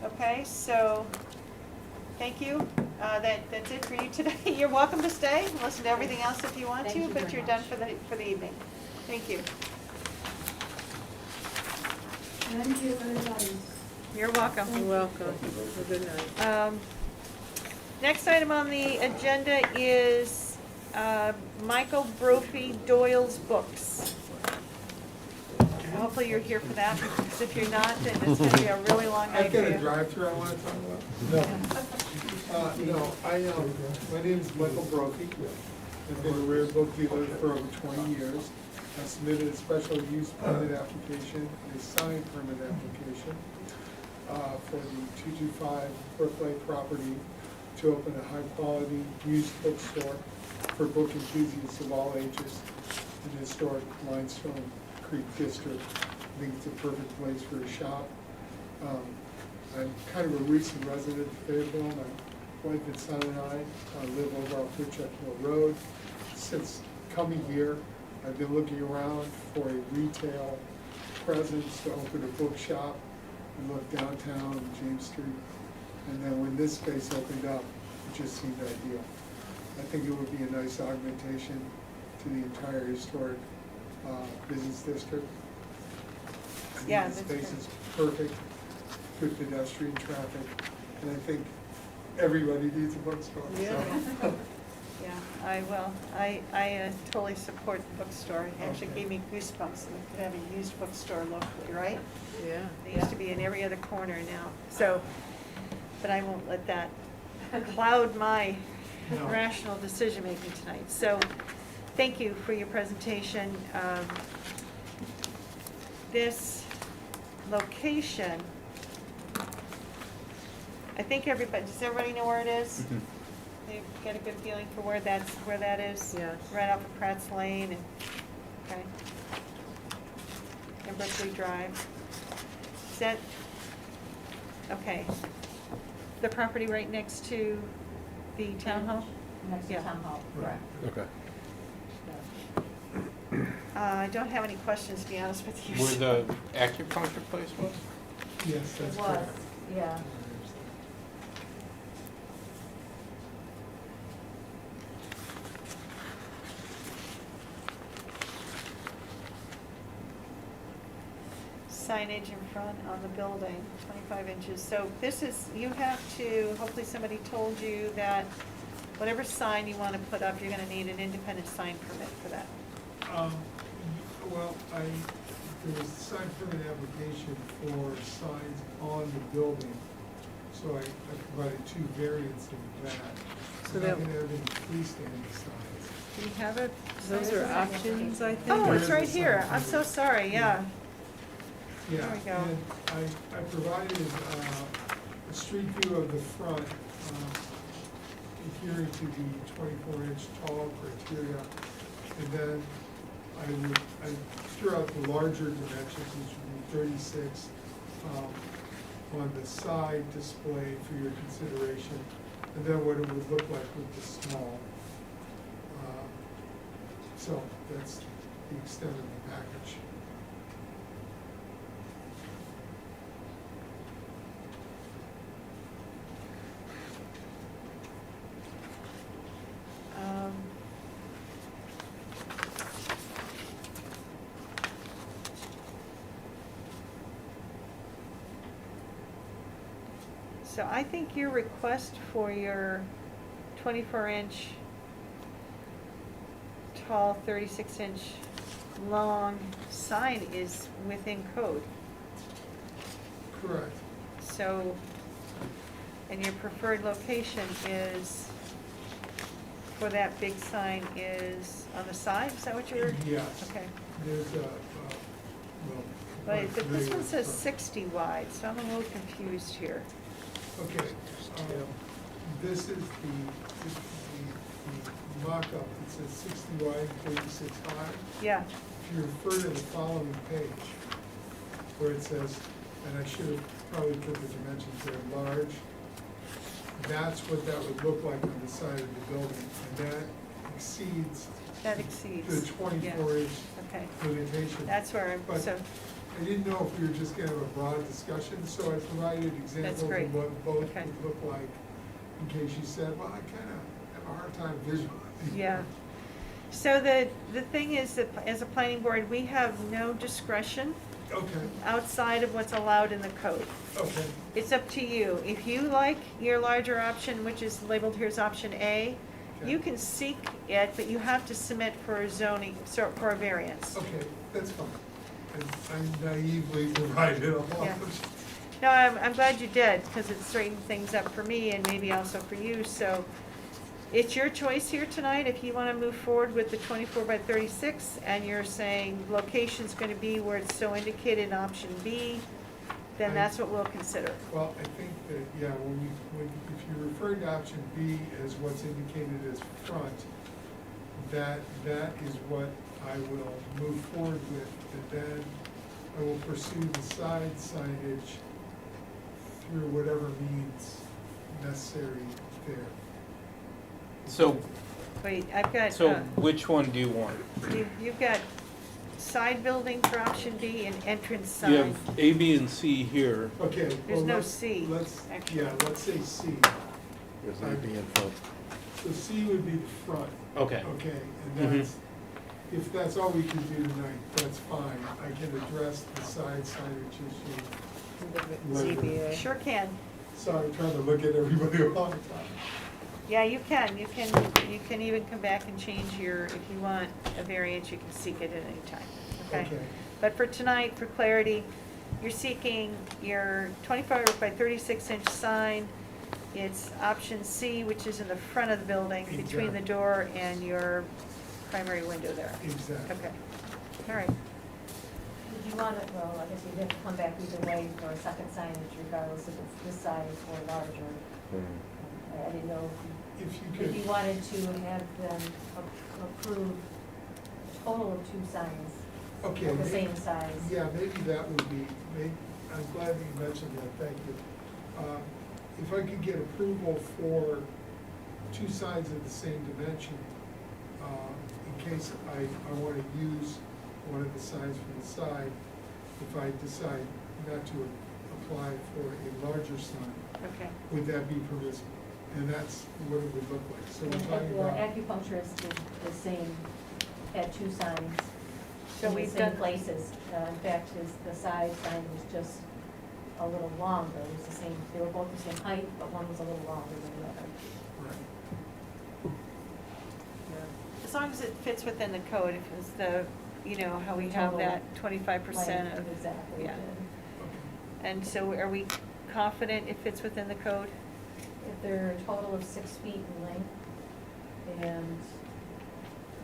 Okay, so, thank you. That's it for you today. You're welcome to stay, listen to everything else if you want Thank to, you but very you're much. done for the evening. Thank you. Thank you, everybody. You're welcome. You're welcome. Have a good night. Next item on the agenda is Michael Brophy Doyle's books. Hopefully you're here for that, because if you're not, then it's going to be a really long night I've for got a you. drive-through I want to talk about. No, my name is Michael Brophy. I've been a rare book dealer for over 20 years. I submitted a special use permit application, a sign permit application for the 225 Brooklake property to open a high-quality used bookstore for book enthusiasts of all ages in the historic Limestone Creek District. I think it's a perfect place for a shop. I'm kind of a recent resident of Fayetteville. My wife and son and I live over off Woodchuck Hill Road. Since coming here, I've been looking around for a retail presence to open a bookshop. We looked downtown on James Street, and then when this space opened up, it just seemed ideal. I think it would be a nice augmentation to the entire historic business district. I think Yeah, the that's space great. is perfect, good pedestrian traffic, and I think everybody needs a bookstore, Yeah. so. Yeah, I totally support the bookstore. It actually gave me goosebumps that we could have a used bookstore locally, right? Yeah. They used to be in every other corner now, so, but I won't let that cloud my No. rational decision-making tonight. So, thank you for your presentation. This location, I think does everybody know where it is? Mhm. They've got a good feeling for where that is? Yes. Right off of Pratt's Lane and, okay. And Berkeley Drive. Is that, okay. The property right next to the town hall? Next to Yeah. town hall, correct. Okay. I don't have any questions, to be honest with you. Where the acupuncture place was? Yes, It that's was, correct. yeah. Signage in front on the building, 25 inches. So this is, you have to, hopefully somebody told you that whatever sign you want to put up, you're going to need an independent sign permit for that. Well, there was a sign permit application for signs on the building, so I provided two variants of that. So I'm that- not gonna have any freestanding signs. Do you have it? Those are options, I think. Oh, There it's is a right here. sign I'm so sorry, yeah. Yeah, There we go. and I provided a street view of the front, adhering to the 24-inch tall criteria. And then I threw out the larger dimensions, which would be 36, on the side display for your consideration. And then what it would look like with the small. So that's the extent of the package. So I think your request for your 24-inch tall, 36-inch long sign is within code. Correct. So, and your preferred location is, for that big sign is on the side, is that what you're? Yes. Okay. There's a, But this one says front. 60 wide, so I'm a little confused here. Okay, this is the mock-up that says 60 wide, 36 high. Yeah, If you refer to the following page, where it says, and I should have probably put the dimensions there, large, that's what that would look like on the side of the building, and that exceeds that exceeds. the 24-inch Okay, limitation. that's where I'm, But so, I didn't know if we were just gonna have a broad discussion, so I provided examples great. of what both Okay. would look like, in case you said, well, I kinda have a hard time visualizing. yeah. So the thing is that as a planning board, we have no discretion Okay, outside of what's allowed in the code. okay, It's up to you. If you like your larger option, which is labeled here as option A, you Okay. can seek it, but you have to submit for zoning, for a variance. okay, that's fine. I naively provided a whole Yeah. bunch. No, I'm glad you did, because it straightened things up for me and maybe also for you, so it's your choice here tonight, if you wanna move forward with the 24 by 36, and you're saying location's gonna be where it's so indicated in option B, then that's what we'll consider. Well, I think that, yeah, if you refer to option B as what's indicated as front, that is what I will move forward with, and then I will pursue the side signage through whatever means necessary there. So, Wait, I've got, so which one do you want? you've got side building for option B and entrance You sign. have A, B, and C here. Okay. There's well, no let's- C, Let's, actually. yeah, let's say C. There's A, B in front. So C would be the front. Okay. Okay, Mhm. and that's, if that's all we can do tonight, that's fine. I can address the side signage issue. ZBA. Sure can. Sorry, I'm trying to look at everybody all the time. Yeah, you can even come back and change your, if you want a variance, you can seek it at any time, okay? Okay. But for tonight, for clarity, you're seeking your 25 by 36-inch sign. It's option C, which is in the front of the building, between the Exactly. door and your primary window there. Exactly. Okay, all right. Would you want it, well, I guess you'd have to come back either way for a second signage regardless if it's this size or larger. I didn't know If you if you could, wanted to have them approve a total of 2 signs okay. of the maybe- same size. Yeah, maybe that would be, I'm glad that you mentioned that, thank you. If I could get approval for 2 sides of the same dimension, in case I want to use one of the signs from the side, if I decide not to apply for a larger sign, Okay. would that be permissible? And that's what it would look like. So we're And talking the about, acupuncturist did the same, had 2 signs So in the we've same done, places. In fact, the side sign was just a little longer. It was the same, they were both the same height, but one was a little longer than the other. right. as long as it fits within the code, if it's the, you know, how we have Total that 25% Length of, exactly. yeah. Okay. And so are we confident it fits within the code? If they're a total of 6 feet in length, and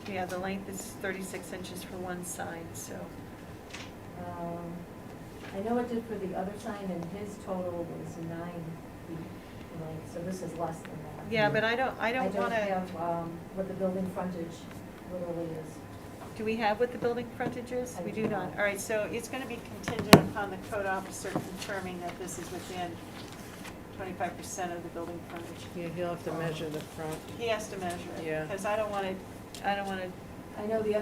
Yeah, the length is 36 inches for one sign, so. I know it did for the other sign, and his total was 9 feet in length, so this is less than that. Yeah, but I don't I don't wanna, have, what the building frontage literally is. do we have what the building frontage is? I We do do not. not. All right, so it's gonna be contingent upon the code officer confirming that this is within 25% of the building frontage. Yeah, he'll have to measure the front. He has to measure it. Yeah. Because I don't wanna, I know the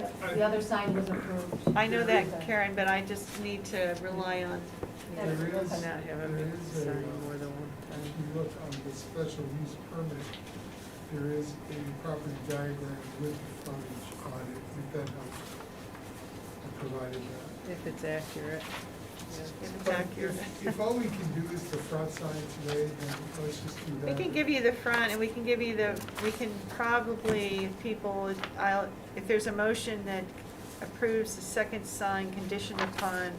other sign was approved. I know that, Karen, but I just need to rely on, There is, Not having there it is a, sign more than one if time. you look on the special use permit, there is a property diagram with the frontage on it, if that helps. I provided that. If it's accurate. if it's But accurate. if all we can do is the front sign today, then let's just do We that. can give you the front, and we can give you we can probably, if people, if there's a motion that approves the second sign conditioned upon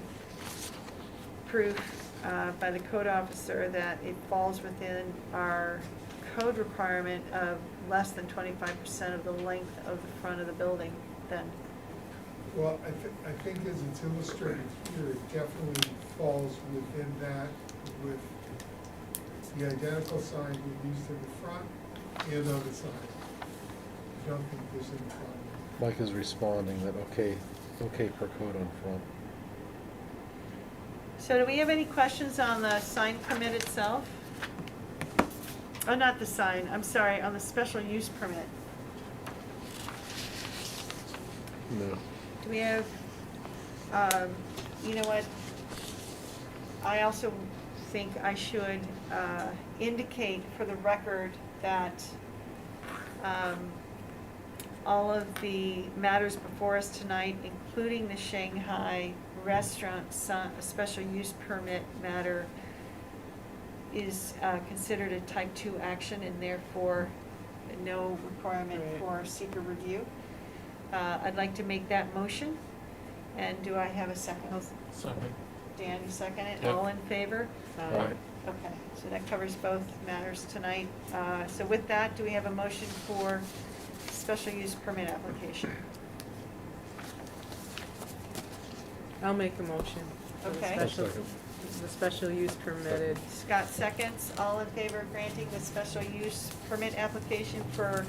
proof by the code officer that it falls within our code requirement of less than 25% of the length of the front of the building, then, Well, I think as it's illustrated here, it definitely falls within that with the identical sign we used in the front and on the side. I don't think there's any problem. Mike is responding that, okay per code on front. So do we have any questions on the sign permit itself? Oh, not the sign, I'm sorry, on the special use permit. No. Do we have, you know what? I also think I should indicate for the record that all of the matters before us tonight, including the Shanghai restaurant special use permit matter, is considered a type 2 action and therefore no requirement Right. for seeker review. I'd like to make that motion, and do I have a second? Second. Dan, you second it? Yep. All in favor? Aye. Okay, so that covers both matters tonight. So with that, do we have a motion for special use permit application? I'll make a motion. for the Okay. I'll special- second. The special use permitted. Scott seconds. All in favor of granting the special use permit application for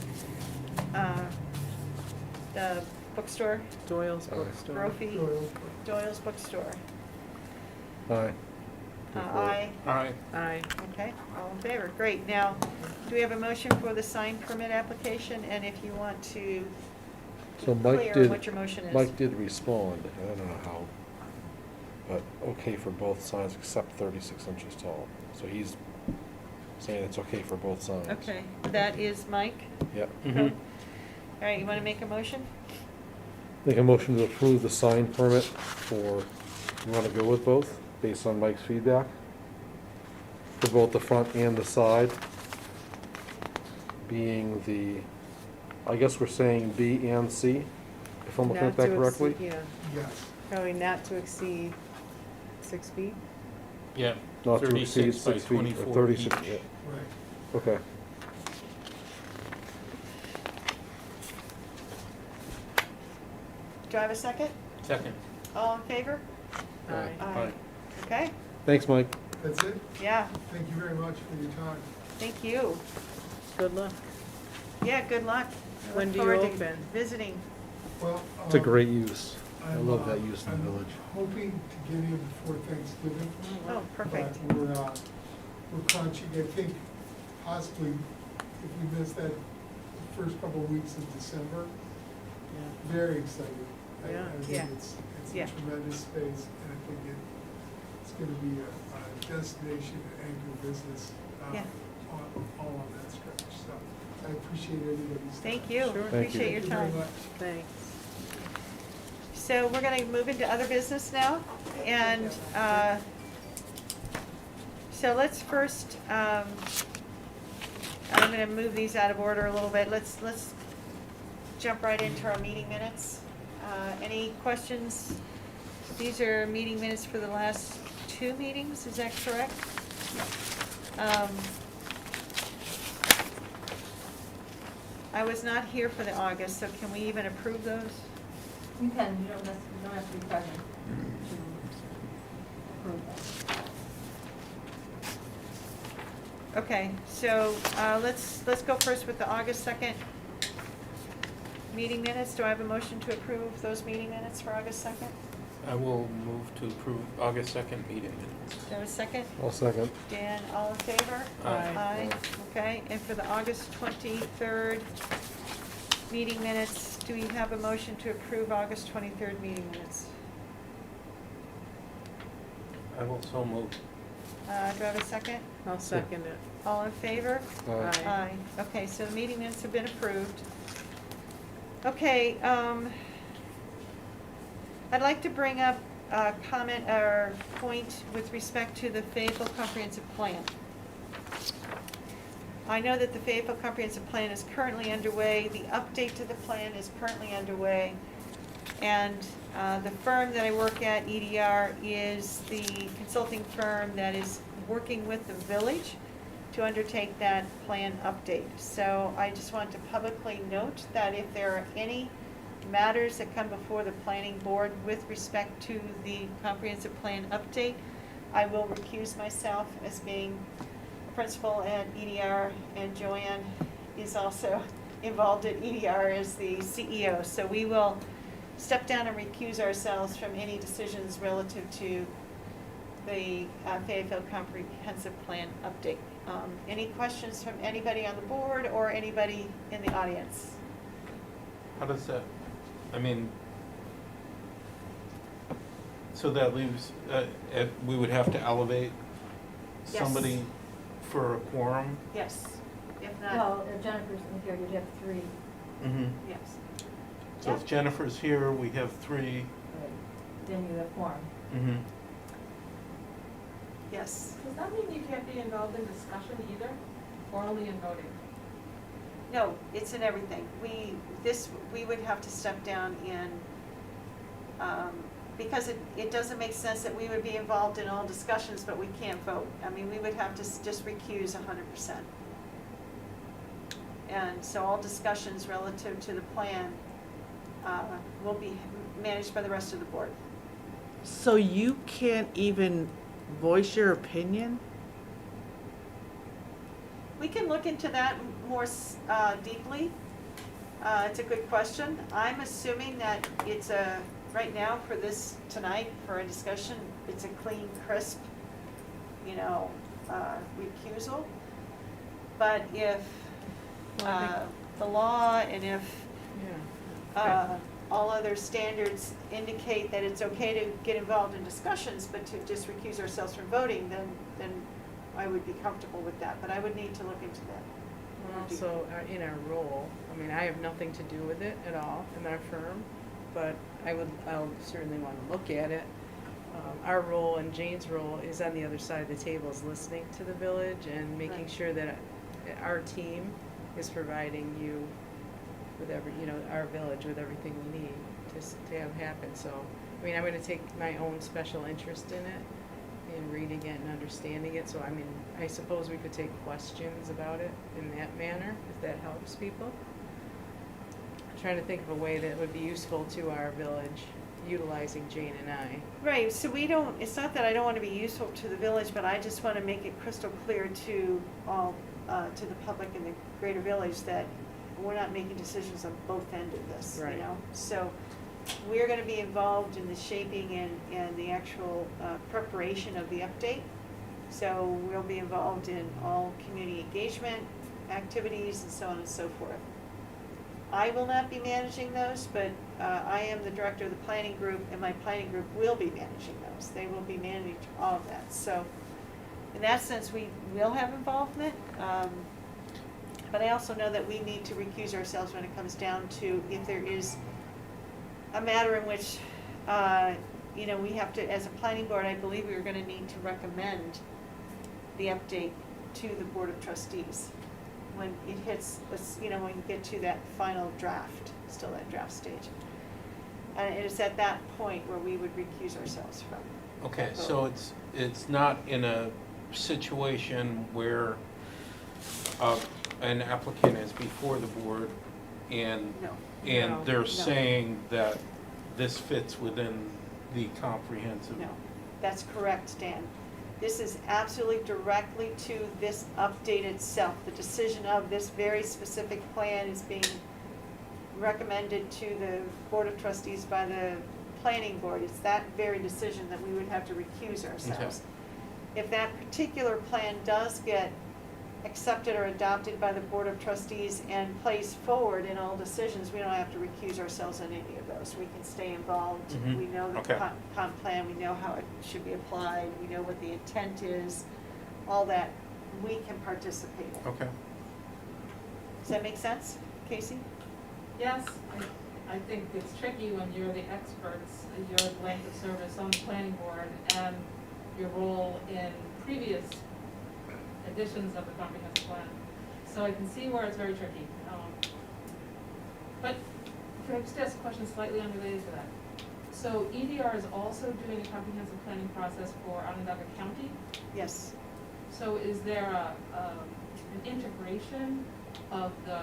the bookstore, Doyle's Aye. Bookstore. Brophy, Doyle's- Doyle's Bookstore? Aye. Aye. Aye. Aye. Okay, all in favor, great. Now, do we have a motion for the sign permit application? And if you want to So be Mike clear did, what your motion is. Mike did respond, I don't know how, but okay for both signs except 36 inches tall. So he's saying it's okay for both signs. Okay, that is Mike. Yep. Mhm. All right, you want to make a motion? Make a motion to approve the sign permit for, you want to go with both, based on Mike's feedback? For both the front and the side, being the, I guess we're saying B and C, if I'm looking Not at that to correctly? exceed- Yeah, Yes. probably not to exceed 6 feet. Yeah. Not to exceed 36 by 6 feet, or 24 36, each. yeah. Right. Okay. Do I have a second? Second. All in favor? Aye. Aye. Okay, Thanks, Mike. That's it? yeah, Thank you very much for your time. thank you. Good luck. Yeah, good luck. I look When do you forward to open? Visiting. Well, It's a great use. I I'm, love that use in the I'm village. hoping to get in before Thanksgiving. Oh, perfect. But we're crunching. I think possibly if we miss that first couple of weeks of December, Yeah. very excited. Yeah. I think Yeah. it's Yeah. a tremendous space, and I think it's gonna be a destination anchor business, Yeah. all on that stretch. So I appreciate everybody's time. Thank you, Sure. Thank appreciate you. your Thank you very time. much. Thanks. So we're gonna move into other business now, and, so let's first, I'm gonna move these out of order a little bit. Let's jump right into our meeting minutes. Any questions? These are meeting minutes for the last 2 meetings, is that correct? I was not here for the August, so can we even approve those? You can, you don't have to be present to approve that. Okay, so, let's go first with the August 2nd meeting minutes. Do I have a motion to approve those meeting minutes for August 2nd? I will move to approve August 2nd meeting minutes. Do I have a second? I'll second. Dan, all in favor? Aye. Aye, okay, and for the August 23rd meeting minutes, do we have a motion to approve August 23rd meeting minutes? I will so move. Do I have a second? I'll second it. All in favor? Aye. Aye, okay, so the meeting minutes have been approved. Okay, I'd like to bring up comment or point with respect to the Fayetteville Comprehensive Plan. I know that the Fayetteville Comprehensive Plan is currently underway, the update to the plan is currently underway, and the firm that I work at, EDR, is the consulting firm that is working with the village to undertake that plan update. So I just want to publicly note that if there are any matters that come before the planning board with respect to the comprehensive plan update, I will recuse myself as being a principal at EDR, and Joanne is also involved at EDR as the CEO. So we will step down and recuse ourselves from any decisions relative to the Fayetteville Comprehensive Plan update. Any questions from anybody on the board or anybody in the audience? How does that, I mean, so that leaves, we would have to elevate Yes. somebody for a quorum? Yes, if not, Well, if Jennifer's in here, you'd have 3. Mm-hmm. yes. So if Jennifer's here, we have 3. Right. Then you have quorum. Mm-hmm. Yes. Does that mean you can't be involved in discussion either, or only in voting? No, it's in everything. We would have to step down in, because it doesn't make sense that we would be involved in all discussions, but we can't vote. I mean, we would have to just recuse 100%. And so all discussions relative to the plan will be managed by the rest of the board. So you can't even voice your opinion? We can look into that more deeply. It's a good question. I'm assuming that it's right now for this tonight, for a discussion, it's a clean, crisp, recusal. But if the law and if Yeah. all other standards indicate that it's okay to get involved in discussions, but to just recuse ourselves from voting, then I would be comfortable with that, but I would need to look into that. And also, in our role, I mean, I have nothing to do with it at all in our firm, but I'll certainly want to look at it. Our role and Jane's role is on the other side of the table, is listening to the village and making Right. sure that our team is providing you with our village with everything we need to have happen. So, I mean, I'm gonna take my own special interest in it, in reading it and understanding it. So, I mean, I suppose we could take questions about it in that manner, if that helps people. I'm trying to think of a way that would be useful to our village, utilizing Jane and I. Right, so it's not that I don't want to be useful to the village, but I just want to make it crystal clear to all, to the public in the greater village that we're not making decisions on both ends of this, Right. So we're going to be involved in the shaping and the actual preparation of the update. So we'll be involved in all community engagement activities and so on and so forth. I will not be managing those, but I am the director of the planning group, and my planning group will be managing those. They will be managing all of that. So in that sense, we will have involvement. But I also know that we need to recuse ourselves when it comes down to if there is a matter in which, we have to, as a planning board, I believe we are gonna need to recommend the update to the Board of Trustees when it hits, when we get to that final draft, still that draft stage. And it is at that point where we would recuse ourselves from. Okay, that so vote. it's not in a situation where an applicant is before the board and No. No. they're No. saying that this fits within the comprehensive. No, that's correct, Dan. This is absolutely directly to this update itself. The decision of this very specific plan is being recommended to the Board of Trustees by the Planning Board. It's that very decision that we would have to recuse ourselves. If that particular plan does get accepted or adopted by the Board of Trustees and placed forward in all decisions, we don't have to recuse ourselves on any of those. We can stay involved. Mhm. We know the Okay. comp plan, we know how it should be applied, we know what the intent is, all that, we can participate in. Okay. Does that make sense, Casey? Yes, I think it's tricky when you're the experts, your length of service on the planning board and your role in previous editions of the comprehensive plan. So I can see where it's very tricky. But can I just ask a question slightly unrelated to that? So EDR is also doing a comprehensive planning process for Onondaga County. Yes. So is there an integration of the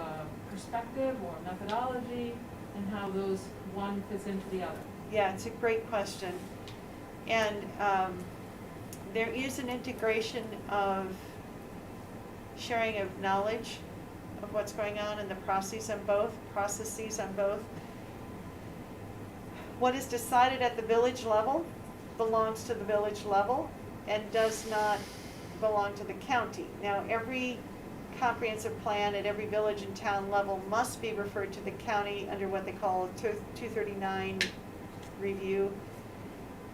perspective or methodology and how those one fits into the other? Yeah, it's a great question. And there is an integration of sharing of knowledge of what's going on in the processes on both. What is decided at the village level belongs to the village level and does not belong to the county. Now, every comprehensive plan at every village and town level must be referred to the county under what they call 239 review.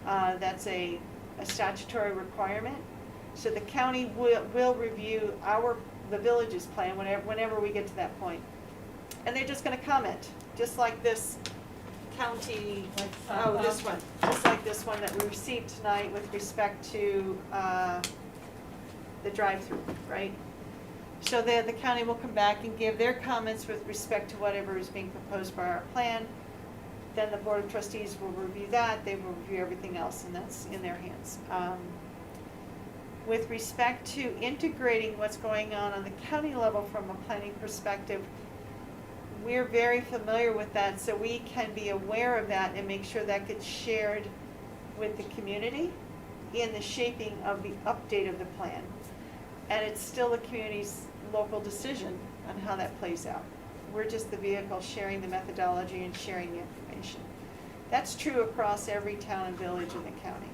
That's a statutory requirement. So the county will review the village's plan whenever we get to that point. And they're just gonna comment, just like this county, this one, just like this one that we received tonight with respect to the drive-through, right? So the county will come back and give their comments with respect to whatever is being proposed by our plan. Then the Board of Trustees will review that, they will review everything else, and that's in their hands. With respect to integrating what's going on the county level from a planning perspective, we're very familiar with that, so we can be aware of that and make sure that gets shared with the community in the shaping of the update of the plan. And it's still the community's local decision on how that plays out. We're just the vehicle sharing the methodology and sharing the information. That's true across every town and village in the county.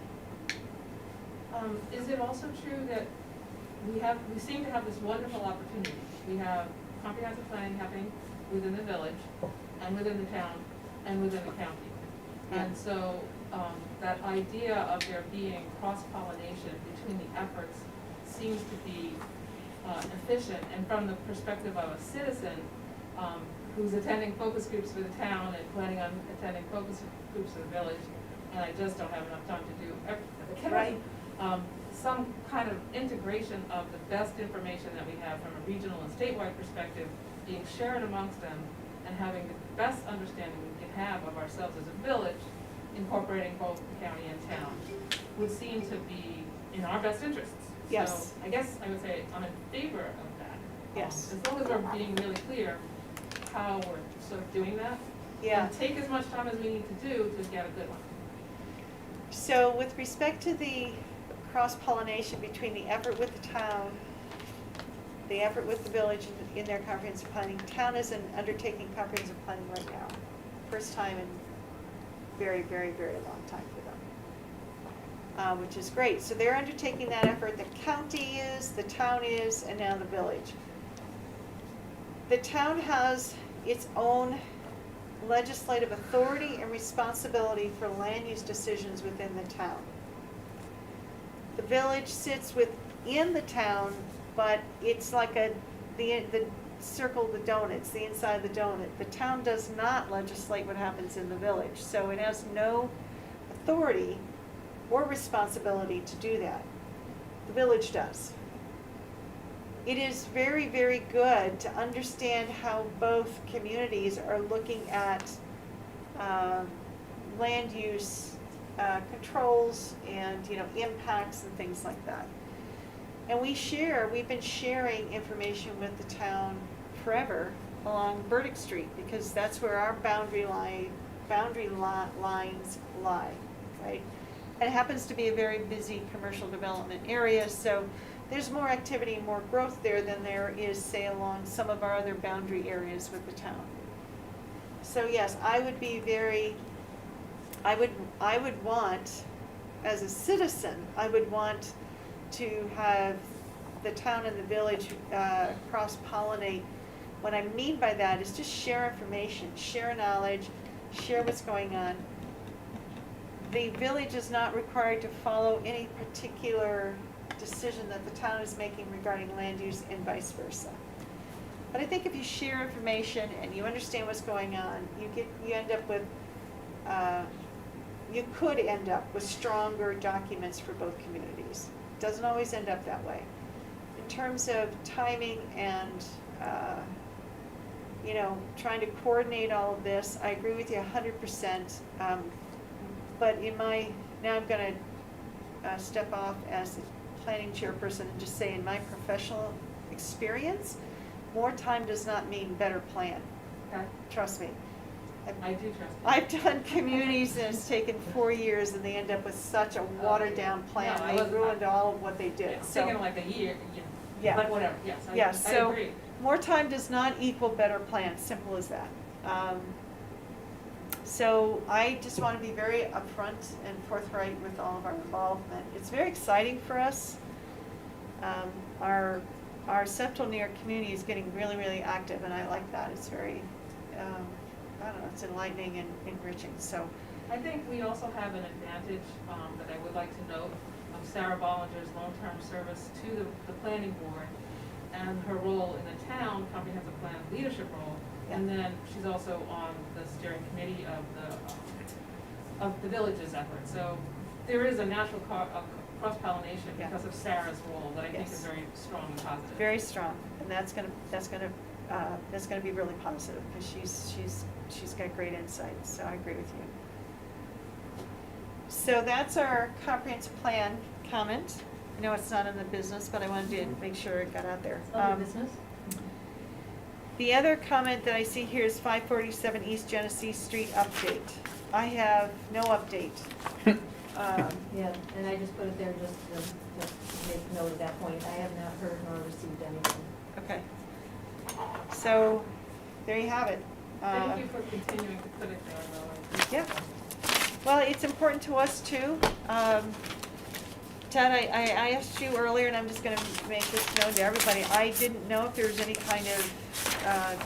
Is it also true that we seem to have this wonderful opportunity? We have comprehensive planning happening within the village and within the town and within the county. And so that idea of there being cross-pollination between the efforts seems to be efficient. And from the perspective of a citizen who's attending focus groups for the town and planning on attending focus groups for the village, and I just don't have enough time to do everything. Right. Some kind of integration of the best information that we have from a regional and statewide perspective being shared amongst them and having the best understanding we can have of ourselves as a village, incorporating both the county and town, would seem to be in our best interests. Yes. So I guess I would say I'm in favor of that. Yes. As long as we're being really clear how we're sort of doing that. Yeah. And take as much time as we need to do to get a good one. So with respect to the cross-pollination between the effort with the town, the effort with the village in their comprehensive planning, town is undertaking comprehensive planning right now. First time in very, very, very long time for them, which is great. So they're undertaking that effort. The county is, the town is, and now the village. The town has its own legislative authority and responsibility for land use decisions within the town. The village sits within the town, but it's like the circle, the donuts, the inside of the donut. The town does not legislate what happens in the village, so it has no authority or responsibility to do that. The village does. It is very, very good to understand how both communities are looking at land use controls and impacts and things like that. And we've been sharing information with the town forever along Burdick Street because that's where our boundary lines lie, right? And it happens to be a very busy commercial development area, so there's more activity and more growth there than there is, say, along some of our other boundary areas with the town. So yes, I would want, as a citizen, I would want to have the town and the village cross-pollinate. What I mean by that is just share information, share knowledge, share what's going on. The village is not required to follow any particular decision that the town is making regarding land use and vice versa. But I think if you share information and you understand what's going on, you end up with, you could end up with stronger documents for both communities. Doesn't always end up that way. In terms of timing and, trying to coordinate all of this, I agree with you 100%. But now I'm gonna step off as the planning chairperson and just say in my professional experience, more time does not mean better plan. Okay, Trust me. I do trust you. I've done communities and it's taken 4 years and they end up with such a watered down plan. No, I They wasn't- ruined all of what they did. It's So, taken like a year, Yeah. but whatever, yes, yeah, I so agree. more time does not equal better plan, simple as that. So I just want to be very upfront and forthright with all of our involvement. It's very exciting for us. Our Central New York community is getting really, really active, and I like that. It's very, I don't know, it's enlightening and enriching, so. I think we also have an advantage that I would like to note of Sarah Bollinger's long-term service to the planning board and her role in the town comprehensive plan leadership role. And then she's also on the steering committee of the village's effort. So there is a natural cross-pollination Yeah. because of Sarah's role that I think is Yes. very strong and positive. Very strong, and that's gonna be really positive, because she's got great insight, so I agree with you. So that's our comprehensive plan comment. I know it's not in the business, but I wanted to make sure it got out there. Other business? The other comment that I see here is 547 East Genesee Street update. I have no update. Yeah, and I just put it there just to make note of that point. I have not heard nor received anything. Okay. So, there you have it. Thank you for continuing to put it there, though. Yeah. Well, it's important to us too. Ted, I asked you earlier, and I'm just gonna make this known to everybody, I didn't know if there was any kind of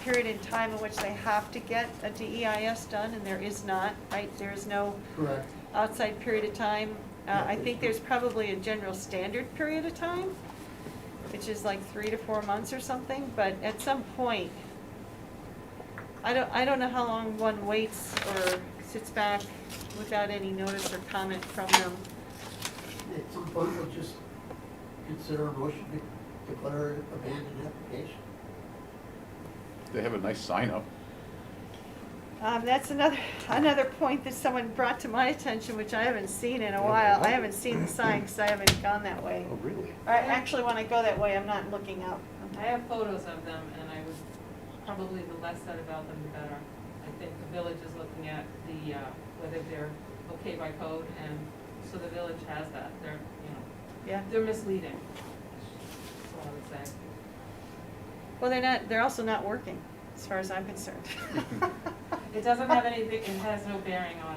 period in time in which they have to get a DEIS done, and there is not, right? There is no Correct. outside period of time. I think there's probably a general standard period of time, which is like 3 to 4 months or something, but at some point, I don't know how long one waits or sits back without any notice or comment from them. At some point, we'll just consider a motion to declare it abandoned application. They have a nice sign up. That's another point that someone brought to my attention, which I haven't seen in a while. I haven't seen the sign because I haven't gone that way. Oh, really? Actually, when I go that way, I'm not looking up. I have photos of them, and I would, probably the less said about them, the better. I think the village is looking at whether they're okay by code, and so the village has that. Yeah. They're misleading. That's all I would say. Well, they're also not working, as far as I'm concerned. It doesn't have anything, it has no bearing on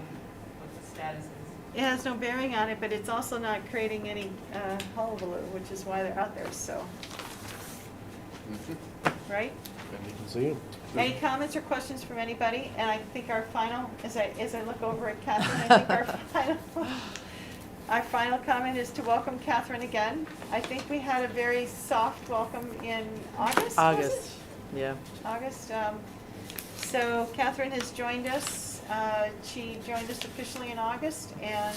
what the status is. It has no bearing on it, but it's also not creating any hullabaloo, which is why they're out there, so, right? And you can see them. Any comments or questions from anybody? And I think our final, as I look over at Catherine, I think our final comment is to welcome Catherine again. I think we had a very soft welcome in August, was it? Yeah. August. So Catherine has joined us. She joined us officially in August, and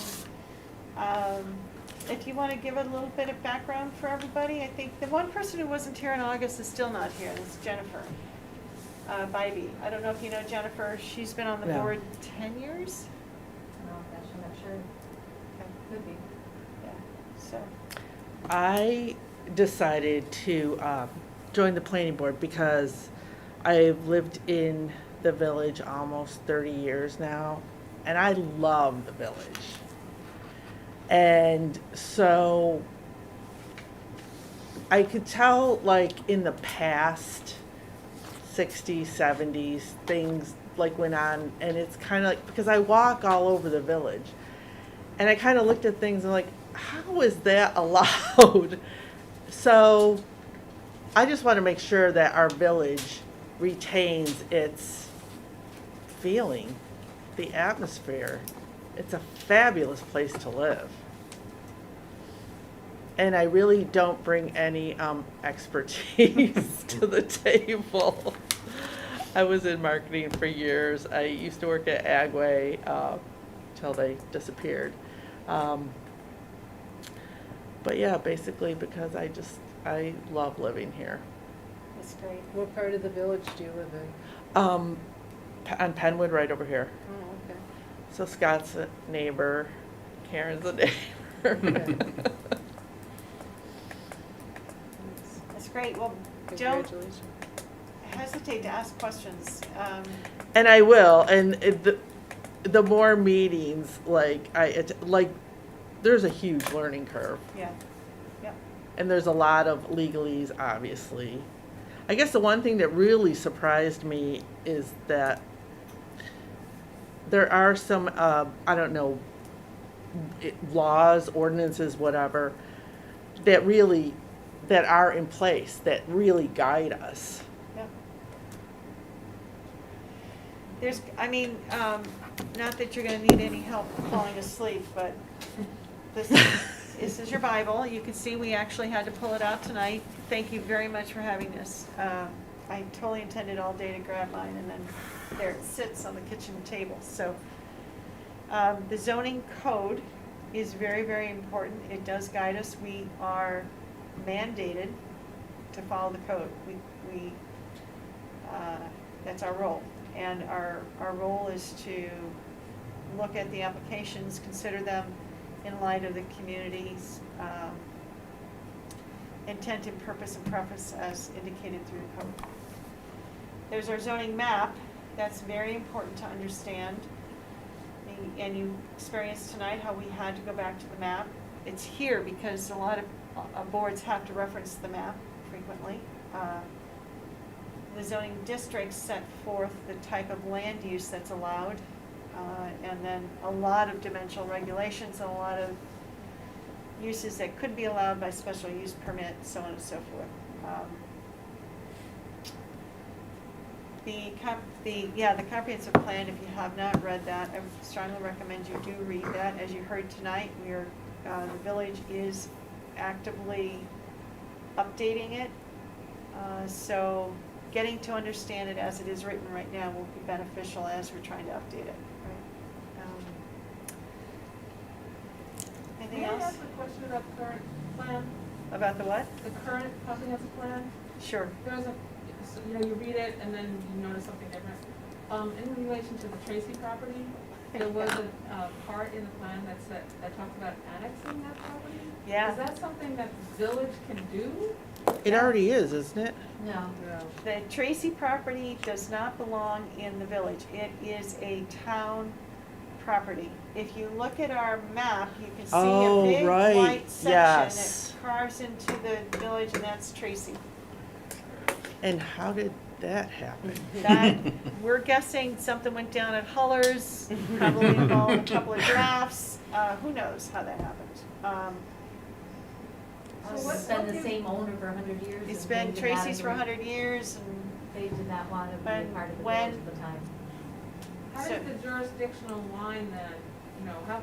if you want to give a little bit of background for everybody, I think the one person who wasn't here in August is still not here. It's Jennifer Bybee. I don't know if you know Jennifer. She's been on the No. board 10 years. No, gosh, I'm not sure. Okay. Could be. Yeah. So. I decided to join the planning board because I've lived in the village almost 30 years now, and I love the village. And so I could tell, like, in the past 60s, 70s, things like went on, and it's kind of like, because I walk all over the village, and I kind of looked at things and like, how is that allowed? So I just want to make sure that our village retains its feeling, the atmosphere. It's a fabulous place to live. and I really don't bring any expertise to the table. I was in marketing for years. I used to work at Agway till they disappeared. But yeah, basically because I love living here. That's great. What part of the village do you live in? On Penwood, right over here. Oh, okay. So Scott's a neighbor, Karen's a neighbor. That's great. Well, don't Congratulations. hesitate to ask questions. And I will, and the more meetings, like, there's a huge learning curve. Yeah, yeah. And there's a lot of legalese, obviously. I guess the one thing that really surprised me is that there are some, I don't know, laws, ordinances, whatever, that are in place, that really guide us. Yeah. There's, I mean, not that you're gonna need any help falling asleep, but this is your Bible. You can see we actually had to pull it out tonight. Thank you very much for having this. I totally intended all day to grab mine, and then there it sits on the kitchen table. So, the zoning code is very, very important. It does guide us. We are mandated to follow the code. That's our role. And our role is to look at the applications, consider them in light of the community's intent and purpose and preface as indicated through the code. There's our zoning map. That's very important to understand. And you experienced tonight how we had to go back to the map. It's here because a lot of boards have to reference the map frequently. The zoning districts set forth the type of land use that's allowed, and then a lot of dimensional regulations and a lot of uses that could be allowed by special use permit, so on and so forth. The comprehensive plan, if you have not read that, I would strongly recommend you do read that. As you heard tonight, the village is actively updating it. So getting to understand it as it is written right now will be beneficial as we're trying to update it, right? Anything May I else? ask a question about the current plan? About the what? The current comprehensive plan? Sure. There's so, you read it and then you notice something different. In relation to the Tracy property, there was a part in the plan that talked about annexing that property. Yeah. Is that something that the village can do? It already is, isn't it? No. No. The Tracy property does not belong in the village. It is a town property. If you look at our map, you can see Oh, a big right. white section Yes. that carves into the village, and that's Tracy. And how did that happen? That, we're guessing something went down at Huller's, probably involved a couple of drafts. Who knows how that happened? So It's been the same owner for 100 years. It's and been they did not Tracy's for agree. 100 years, and They did not want to be When- a part of the when- village at the time. How So- does the jurisdictional line then, how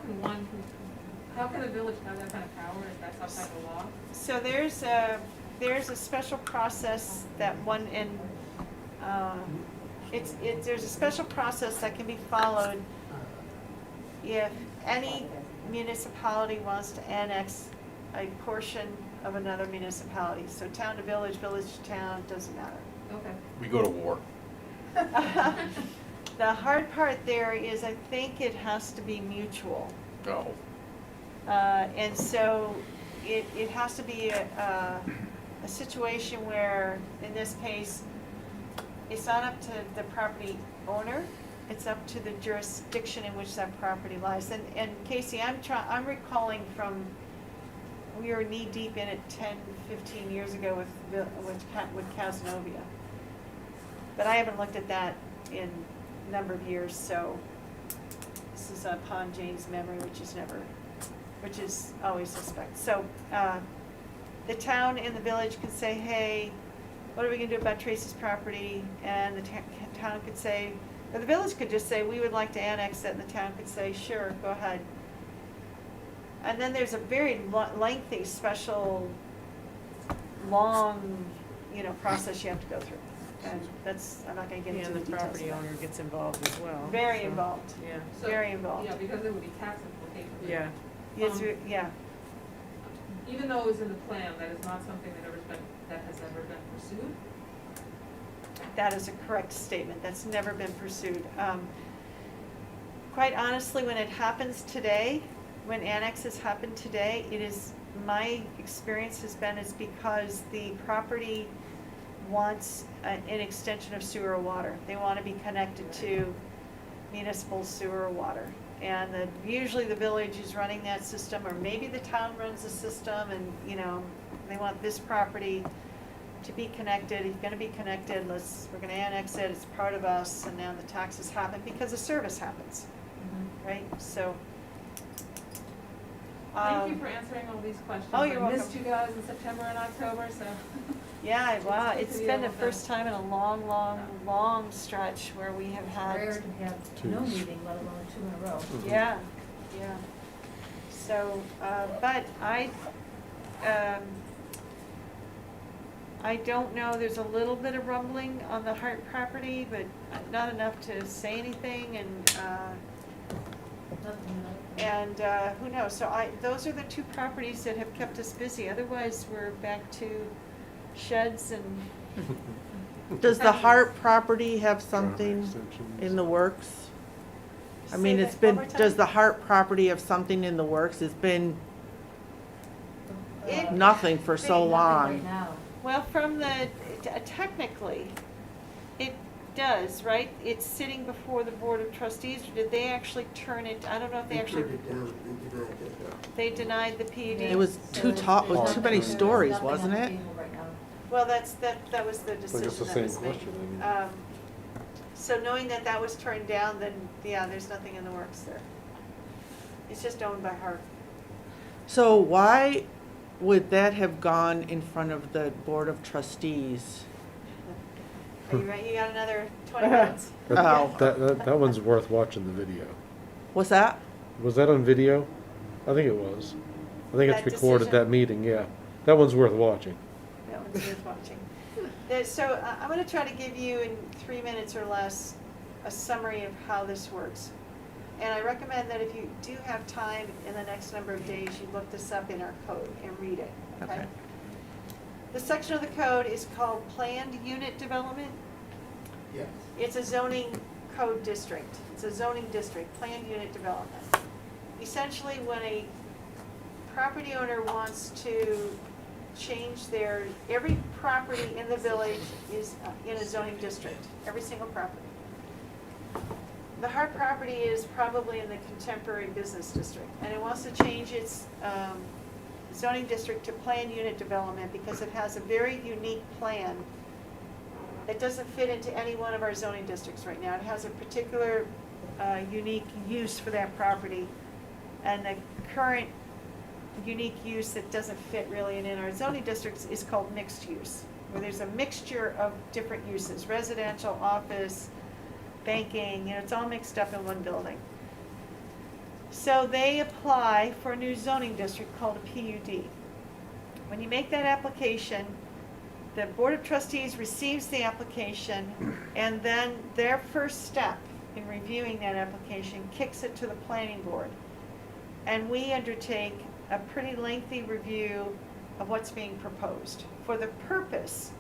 can a village have that kind of power? Is that some type of law? so there's a special process that there's a special process that can be followed if any municipality wants to annex a portion of another municipality. So town to village, village to town, doesn't matter. Okay. We go to war. The hard part there is I think it has to be mutual. No. And so it has to be a situation where, in this case, it's not up to the property owner, it's up to the jurisdiction in which that property lies. And Casey, I'm recalling from, we were knee deep in it 10, 15 years ago with Casanova. But I haven't looked at that in a number of years, so this is upon Jane's memory, which is always suspect. So, the town and the village could say, hey, what are we gonna do about Tracy's property? And the town could say, or the village could just say, we would like to annex it, and the town could say, sure, go ahead. And then there's a very lengthy, special, long, process you have to go through. And that's, I'm not gonna get into And the the details of property that. owner gets involved as well. Very so, involved, Yeah, So, very involved. Yeah, because there would be tax implications. yeah. Yes, yeah, Even though it was in the plan, that is not something that has ever been pursued. that is a correct statement. That's never been pursued. Quite honestly, when it happens today, when annexes happen today, it is, my experience has been, it's because the property wants an extension of sewer or water. They want to be connected to municipal sewer or water. And usually the village is running that system, or maybe the town runs the system, and, they want this property to be connected. It's gonna be connected, we're gonna annex it, it's part of us, and now the taxes happen because the service happens, right? So. Thank you for answering all these questions. Oh, you're I missed welcome. you guys in September and October, so. Yeah, wow, It's good it's to be been the able to- first time in a long, long, long stretch where we have Rare had, to have no meeting, let alone two in a row. yeah, yeah. So, but I don't know, there's a little bit of rumbling on the Hart property, but not enough to say anything, and who knows, so those are the two properties that have kept us busy, otherwise we're back to sheds and, Does the Hart property have something Extensions. in the works? I Say mean, that it's been, one more does time? the Hart property have something in the works? It's been It- nothing for so Nothing long. right now. well, from the, technically, it does, right? It's sitting before the Board of Trustees, or did they actually turn it, I don't know if they actually, turned it down and denied it. they denied the PUD? It was too tall, There's too many nothing- stories, there's nothing wasn't on the it? table right now. Well, that was the I guess decision the that same was made. question, I mean. So knowing that that was turned down, then, yeah, there's nothing in the works there. It's just owned by Hart. So why would that have gone in front of the Board of Trustees? Are you ready? You got another 20 minutes? Oh. That one's worth watching the video. What's that? Was that on video? I think it was. I think it's That recorded, decision? that meeting, yeah. That one's worth watching. That one's worth watching. So I'm going to try to give you in 3 minutes or less a summary of how this works. And I recommend that if you do have time in the next number of days, you look this up in our code and read it, okay? Okay. The section of the code is called Planned Unit Development. Yes. It's a zoning code district. It's a zoning district, planned unit development. Essentially, when a property owner wants to change every property in the village is in a zoning district, every single property. The Hart property is probably in the contemporary business district, and it wants to change its zoning district to planned unit development because it has a very unique plan that doesn't fit into any one of our zoning districts right now. It has a particular unique use for that property, and the current unique use that doesn't fit really in our zoning districts is called mixed use, where there's a mixture of different uses, residential, office, banking, it's all mixed up in one building. So they apply for a new zoning district called a PUD. When you make that application, the Board of Trustees receives the application, and then their first step in reviewing that application kicks it to the planning board. And we undertake a pretty lengthy review of what's being proposed for the purpose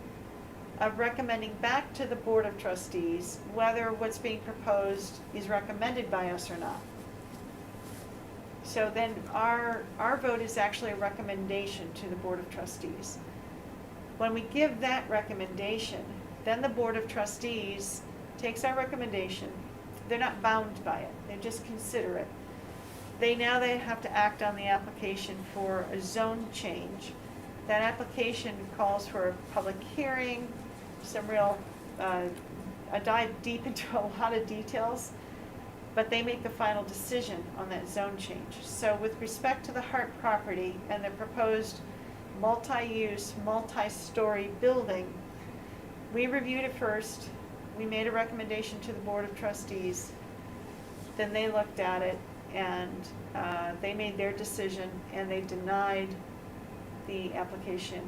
of recommending back to the Board of Trustees whether what's being proposed is recommended by us or not. So then our vote is actually a recommendation to the Board of Trustees. When we give that recommendation, then the Board of Trustees takes our recommendation. They're not bound by it, they just consider it. They have to act on the application for a zone change. That application calls for a public hearing, some real, a dive deep into a lot of details, but they make the final decision on that zone change. So with respect to the Hart property and the proposed multi-use, multi-story building, we reviewed it first, we made a recommendation to the Board of Trustees, then they looked at it, And they made their decision, and they denied the application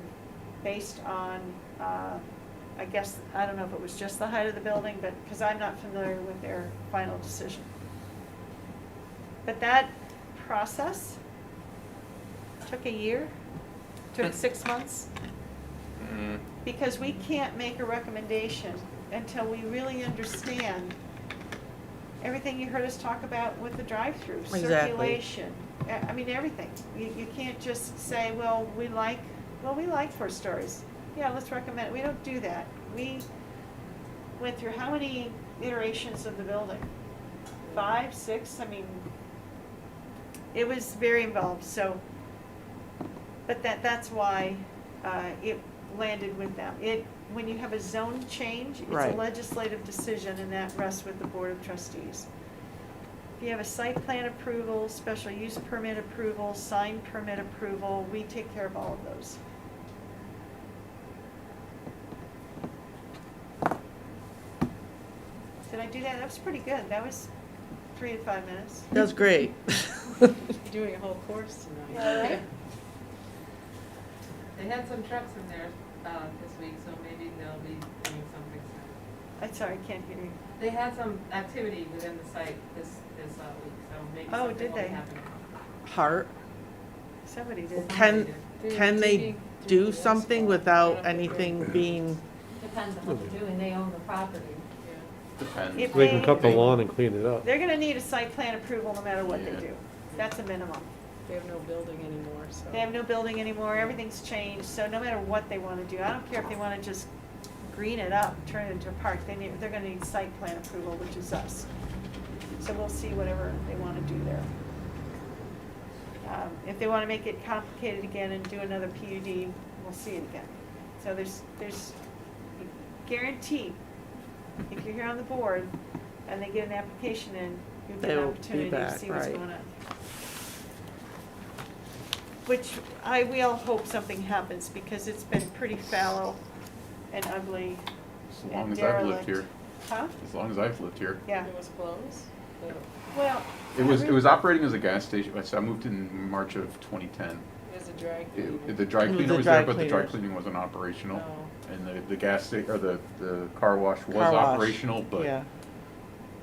based on, I guess, I don't know if it was just the height of the building, but, because I'm not familiar with their final decision. But that process took a year, took 6 months, because we can't make a recommendation until we really understand everything you heard us talk about with the drive-through, Exactly. circulation, I mean, everything. You can't just say, well, we like 4 stories. Yeah, let's recommend it. We don't do that. We went through how many iterations of the building? 5, 6, I mean, it was very involved, so, but that's why it landed with them. When you have a zone change, it's a Right. legislative decision, and that rests with the Board of Trustees. If you have a site plan approval, special use permit approval, sign permit approval, we take care of all of those. Did I do that? That was pretty good. That was 3 to 5 minutes. That's great. You're doing a whole course tonight. Yeah, right? They had some trucks in there, this week, so maybe they'll be doing something soon. I'm sorry, I can't hear you. They had some activity within the site this week, so maybe Oh, something did will be they? happening. Heart, Somebody did. can they Digging through do the something asphalt. without Yeah. anything being, Depends on what they're doing, they own the property. Depends. If They can cut the lawn and clean it up. They're gonna need a site plan approval no matter what they Yeah. do. That's a minimum. They have no building anymore, so. They have no building anymore, everything's changed, so no matter what they wanna do, I don't care if they wanna just green it up, turn it into a park, they're gonna need site plan approval, which is us. So we'll see whatever they wanna do there. If they wanna make it complicated again and do another PUD, we'll see it again. So there's guaranteed, if you're here on the board and they get an application in, you'll get an They'll be opportunity to back, see what's right. going on. Which we all hope something happens, because it's been pretty fallow and ugly As long and as I've lived derelict. here, Huh? as long as I've lived here. Yeah, It was closed? The- well. It was operating as a gas station, so I moved in March of 2010. It was a dry cleaner. The dry It was cleaner a was dry there, but the dry cleaners. cleaning wasn't operational. Oh. And the gas sta, or the car wash was Car wash, operational, but yeah.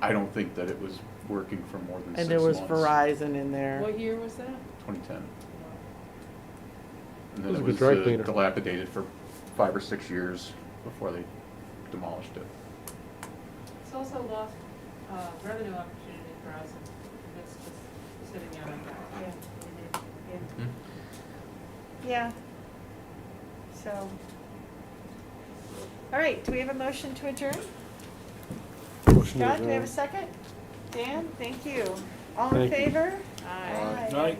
I don't think that it was working for more than 6 months. And there was Verizon in there. What year was that? 2010. And It then was it a was good dry cleaner. dilapidated for 5 or 6 years before they demolished it. It's also lost revenue opportunity for us, if it's just sitting there like that. Yeah. Hmm? Yeah. So, all right, do we have a motion to adjourn? Motion to Scott, do we have a adjourn. second? Dan, thank you. All in Thank you. favor? Aye. Aye. Aye.